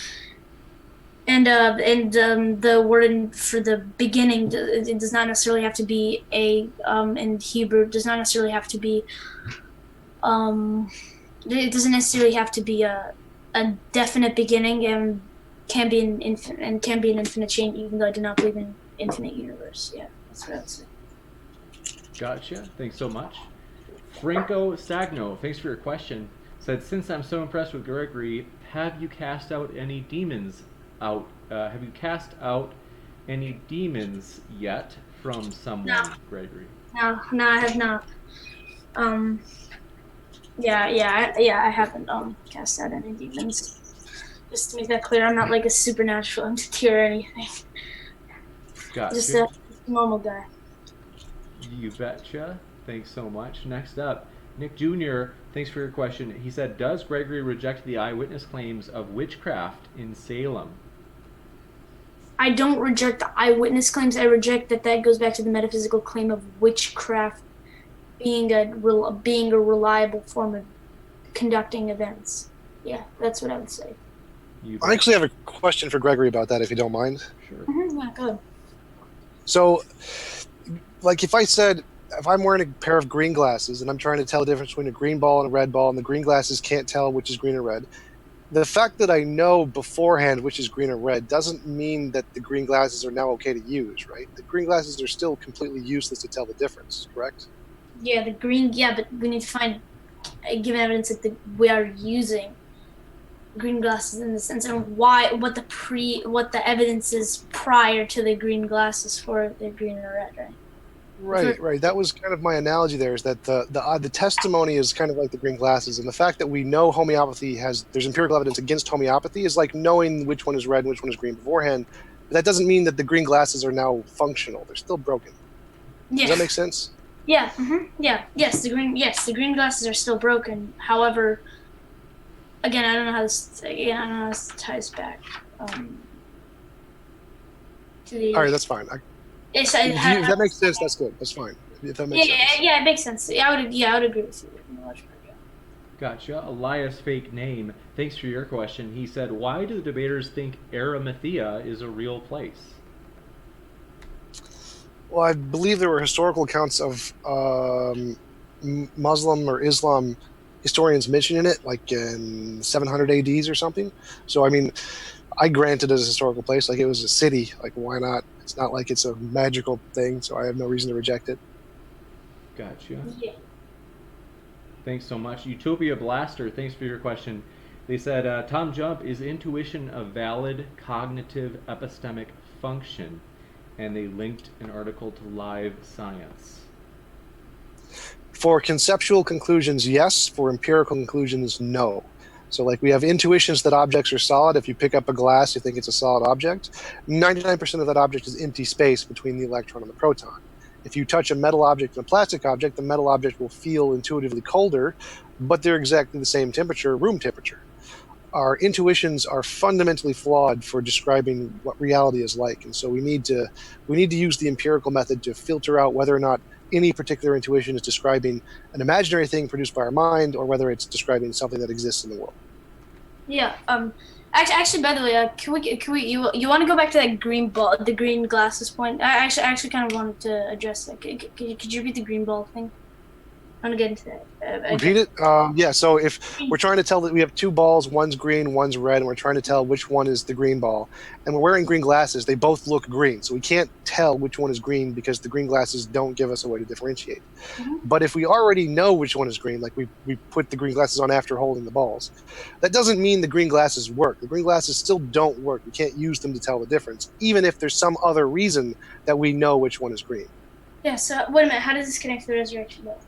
And the word for the beginning, it does not necessarily have to be in Hebrew, it does not necessarily have to be it doesn't necessarily have to be a definite beginning, and can be an infinite chain, even though I do not believe in infinite universe. Yeah, that's what I would say. Gotcha. Thanks so much. Franco Stagno, thanks for your question. Said, since I'm so impressed with Gregory, have you cast out any demons yet from someone, No. Gregory? No, I have not. I haven't cast out any demons. Just to make that clear, I'm not like a supernatural entity or anything. Gotcha. Just a normal guy. You betcha. Thanks so much. Next up, Nick Jr., thanks for your question. He said, does Gregory reject the eyewitness claims of witchcraft in Salem? I don't reject the eyewitness claims. I reject that goes back to the metaphysical claim of witchcraft being a reliable form of conducting events. Yeah, that's what I would say. I actually have a question for Gregory about that, if you don't mind. Sure. Mm-hmm, yeah, good. So, like if I'm wearing a pair of green glasses and I'm trying to tell the difference between a green ball and a red ball, and the green glasses can't tell which is green or red, the fact that I know beforehand which is green or red doesn't mean that the green glasses are now okay to use, right? The green glasses are still completely useless to tell the difference, correct? Yeah, but we need to find given evidence that we are using green glasses in the sense, and what the evidence is prior to the green glasses for the green or red, right? Right. That was kind of my analogy there, is that the testimony is kind of like the green glasses, and the fact that we know homeopathy there's empirical evidence against homeopathy is like knowing which one is red and which one is green beforehand. But that doesn't mean that the green glasses are now functional. They're still broken. Yeah. Does that make sense? Yeah. Yeah. Yes, the green glasses are still broken. However, again, I don't know how this ties back to the. All right, that's fine. It's, If that makes sense, that's good. That's fine. If that makes sense. Yeah, it makes sense. I would agree with you. Gotcha. Elias Fake Name, thanks for your question. He said, why do the debaters think Arimathea is a real place? Well, I believe there were historical accounts of Muslim or Islam historians mentioning it, like in 700 ADs or something. So, I mean, I grant it as a historical place. Like, it was a city. Like, why not? It's not like it's a magical thing, so I have no reason to reject it. Gotcha. Yeah. Thanks so much. Utopia Blaster, thanks for your question. They said, TJump, is intuition a valid cognitive epistemic function? And they linked an article to Live Science. For conceptual conclusions, yes. For empirical conclusions, no. So, like, we have intuitions that objects are solid. If you pick up a glass, you think it's a solid object. 99% of that object is empty space between the electron and the proton. If you touch a metal object and a plastic object, the metal object will feel intuitively colder, but they're exactly the same temperature, room temperature. Our intuitions are fundamentally flawed for describing what reality is like, and so we need to use the empirical method to filter out whether or not any particular intuition is describing an imaginary thing produced by our mind, or whether it's describing something that exists in the world. Yeah. Actually, by the way, can we you want to go back to that green ball, the green glasses point? I actually kind of wanted to address that. Could you repeat the green ball thing? I'm gonna get into that. Repeat it? Yeah, so if we're trying to tell that we have two balls, one's green, one's red, and we're trying to tell which one is the green ball, and we're wearing green glasses, they both look green. So we can't tell which one is green because the green glasses don't give us a way to differentiate. But if we already know which one is green, like we put the green glasses on after holding the balls, that doesn't mean the green glasses work. The green glasses still don't work. We can't use them to tell the difference, even if there's some other reason that we know which one is green. Yeah, so wait a minute, how does this connect to the resurrection though?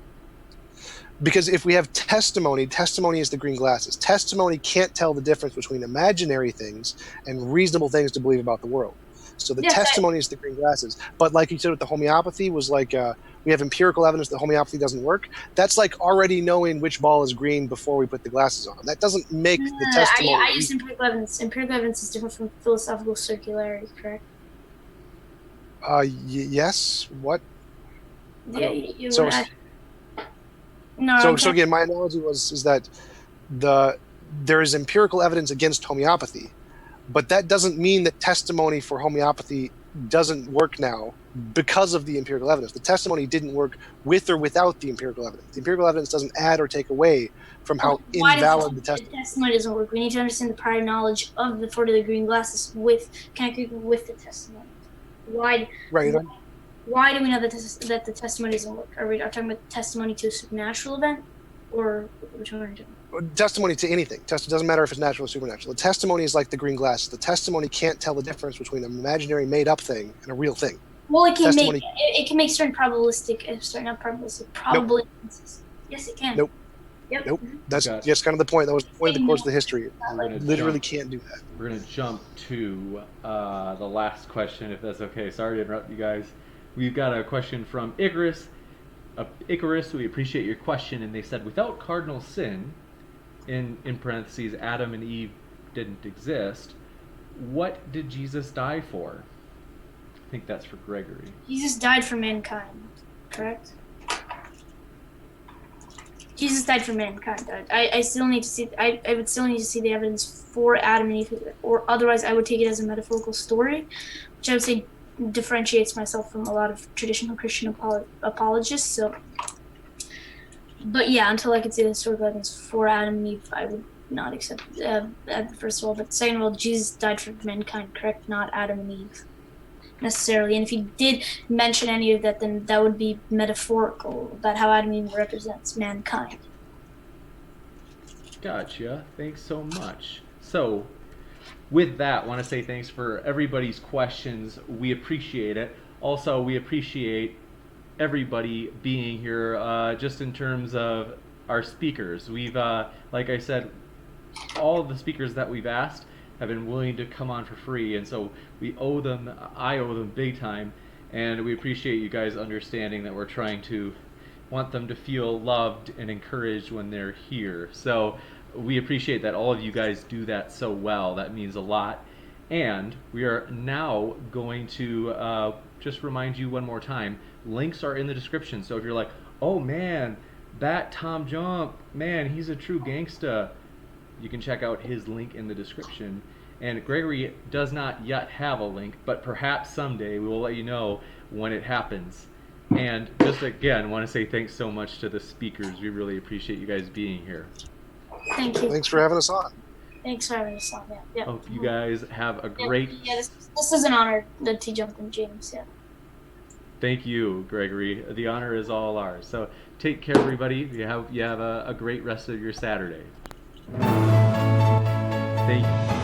Because if we have testimony is the green glasses. Testimony can't tell the difference between imaginary things and reasonable things to believe about the world. So the testimony is the green glasses. But like you said with the homeopathy, was like we have empirical evidence that homeopathy doesn't work. That's like already knowing which ball is green before we put the glasses on. That doesn't make the testimony. I use empirical evidence. Empirical evidence is different from philosophical circularity, correct? Yes. What? Yeah, So again, my analogy is that there is empirical evidence against homeopathy, but that doesn't mean that testimony for homeopathy doesn't work now because of the empirical evidence. The testimony didn't work with or without the empirical evidence. The empirical evidence doesn't add or take away from how invalid the testimony. The testimony doesn't work. We need to understand the prior knowledge of the 40 green glasses connected with the testimony. Why? Right. Why do we know that the testimony doesn't work? Are we talking about testimony to a supernatural event, or which one are you doing? Testimony to anything. It doesn't matter if it's natural or supernatural. The testimony is like the green glasses. The testimony can't tell the difference between an imaginary made-up thing and a real thing. Well, it can make certain probabilistic. Nope. Yes, it can. Nope. Yep. Nope. That's kind of the point. That was the point of the course of the history. Literally can't do that. We're going to jump to the last question, if that's okay. Sorry to interrupt you guys. We've got a question from Icarus. Icarus, we appreciate your question. And they said, without cardinal sin, in parentheses, Adam and Eve didn't exist, what did Jesus die for? I think that's for Gregory. Jesus died for mankind, correct? Jesus died for mankind. I still need to see. I would still need to see the evidence for Adam and Eve, or otherwise I would take it as a metaphorical story, which I would say differentiates myself from a lot of traditional Christian apologists. So, but yeah, until I could see the historical evidence for Adam and Eve, I would not accept that first of all. But second of all, Jesus died for mankind, correct? Not Adam and Eve necessarily. And if he did mention any of that, then that would be metaphorical about how Adam and Eve represents mankind. Gotcha. Thanks so much. So, with that, I want to say thanks for everybody's questions. We appreciate it. Also, we appreciate everybody being here, just in terms of our speakers. We've, like I said, all of the speakers that we've asked have been willing to come on for free, and so I owe them big time, and we appreciate you guys understanding that we're trying to want them to feel loved and encouraged when they're here. So we appreciate that all of you guys do that so well. That means a lot. And we are now going to just remind you one more time, links are in the description. So if you're like, oh man, that TJump, man, he's a true gangsta, you can check out his link in the description. And Gregory does not yet have a link, but perhaps someday we will let you know when it happens. And just again, want to say thanks so much to the speakers. We really appreciate you guys being here. Thank you. Thanks for having us on. Thanks for having us on. Yeah. Hope you guys have a great... Yeah, this is an honor, the TJump and James. Yeah. Thank you, Gregory. The honor is all ours. So take care, everybody. You have a great rest of your Saturday. Thank you.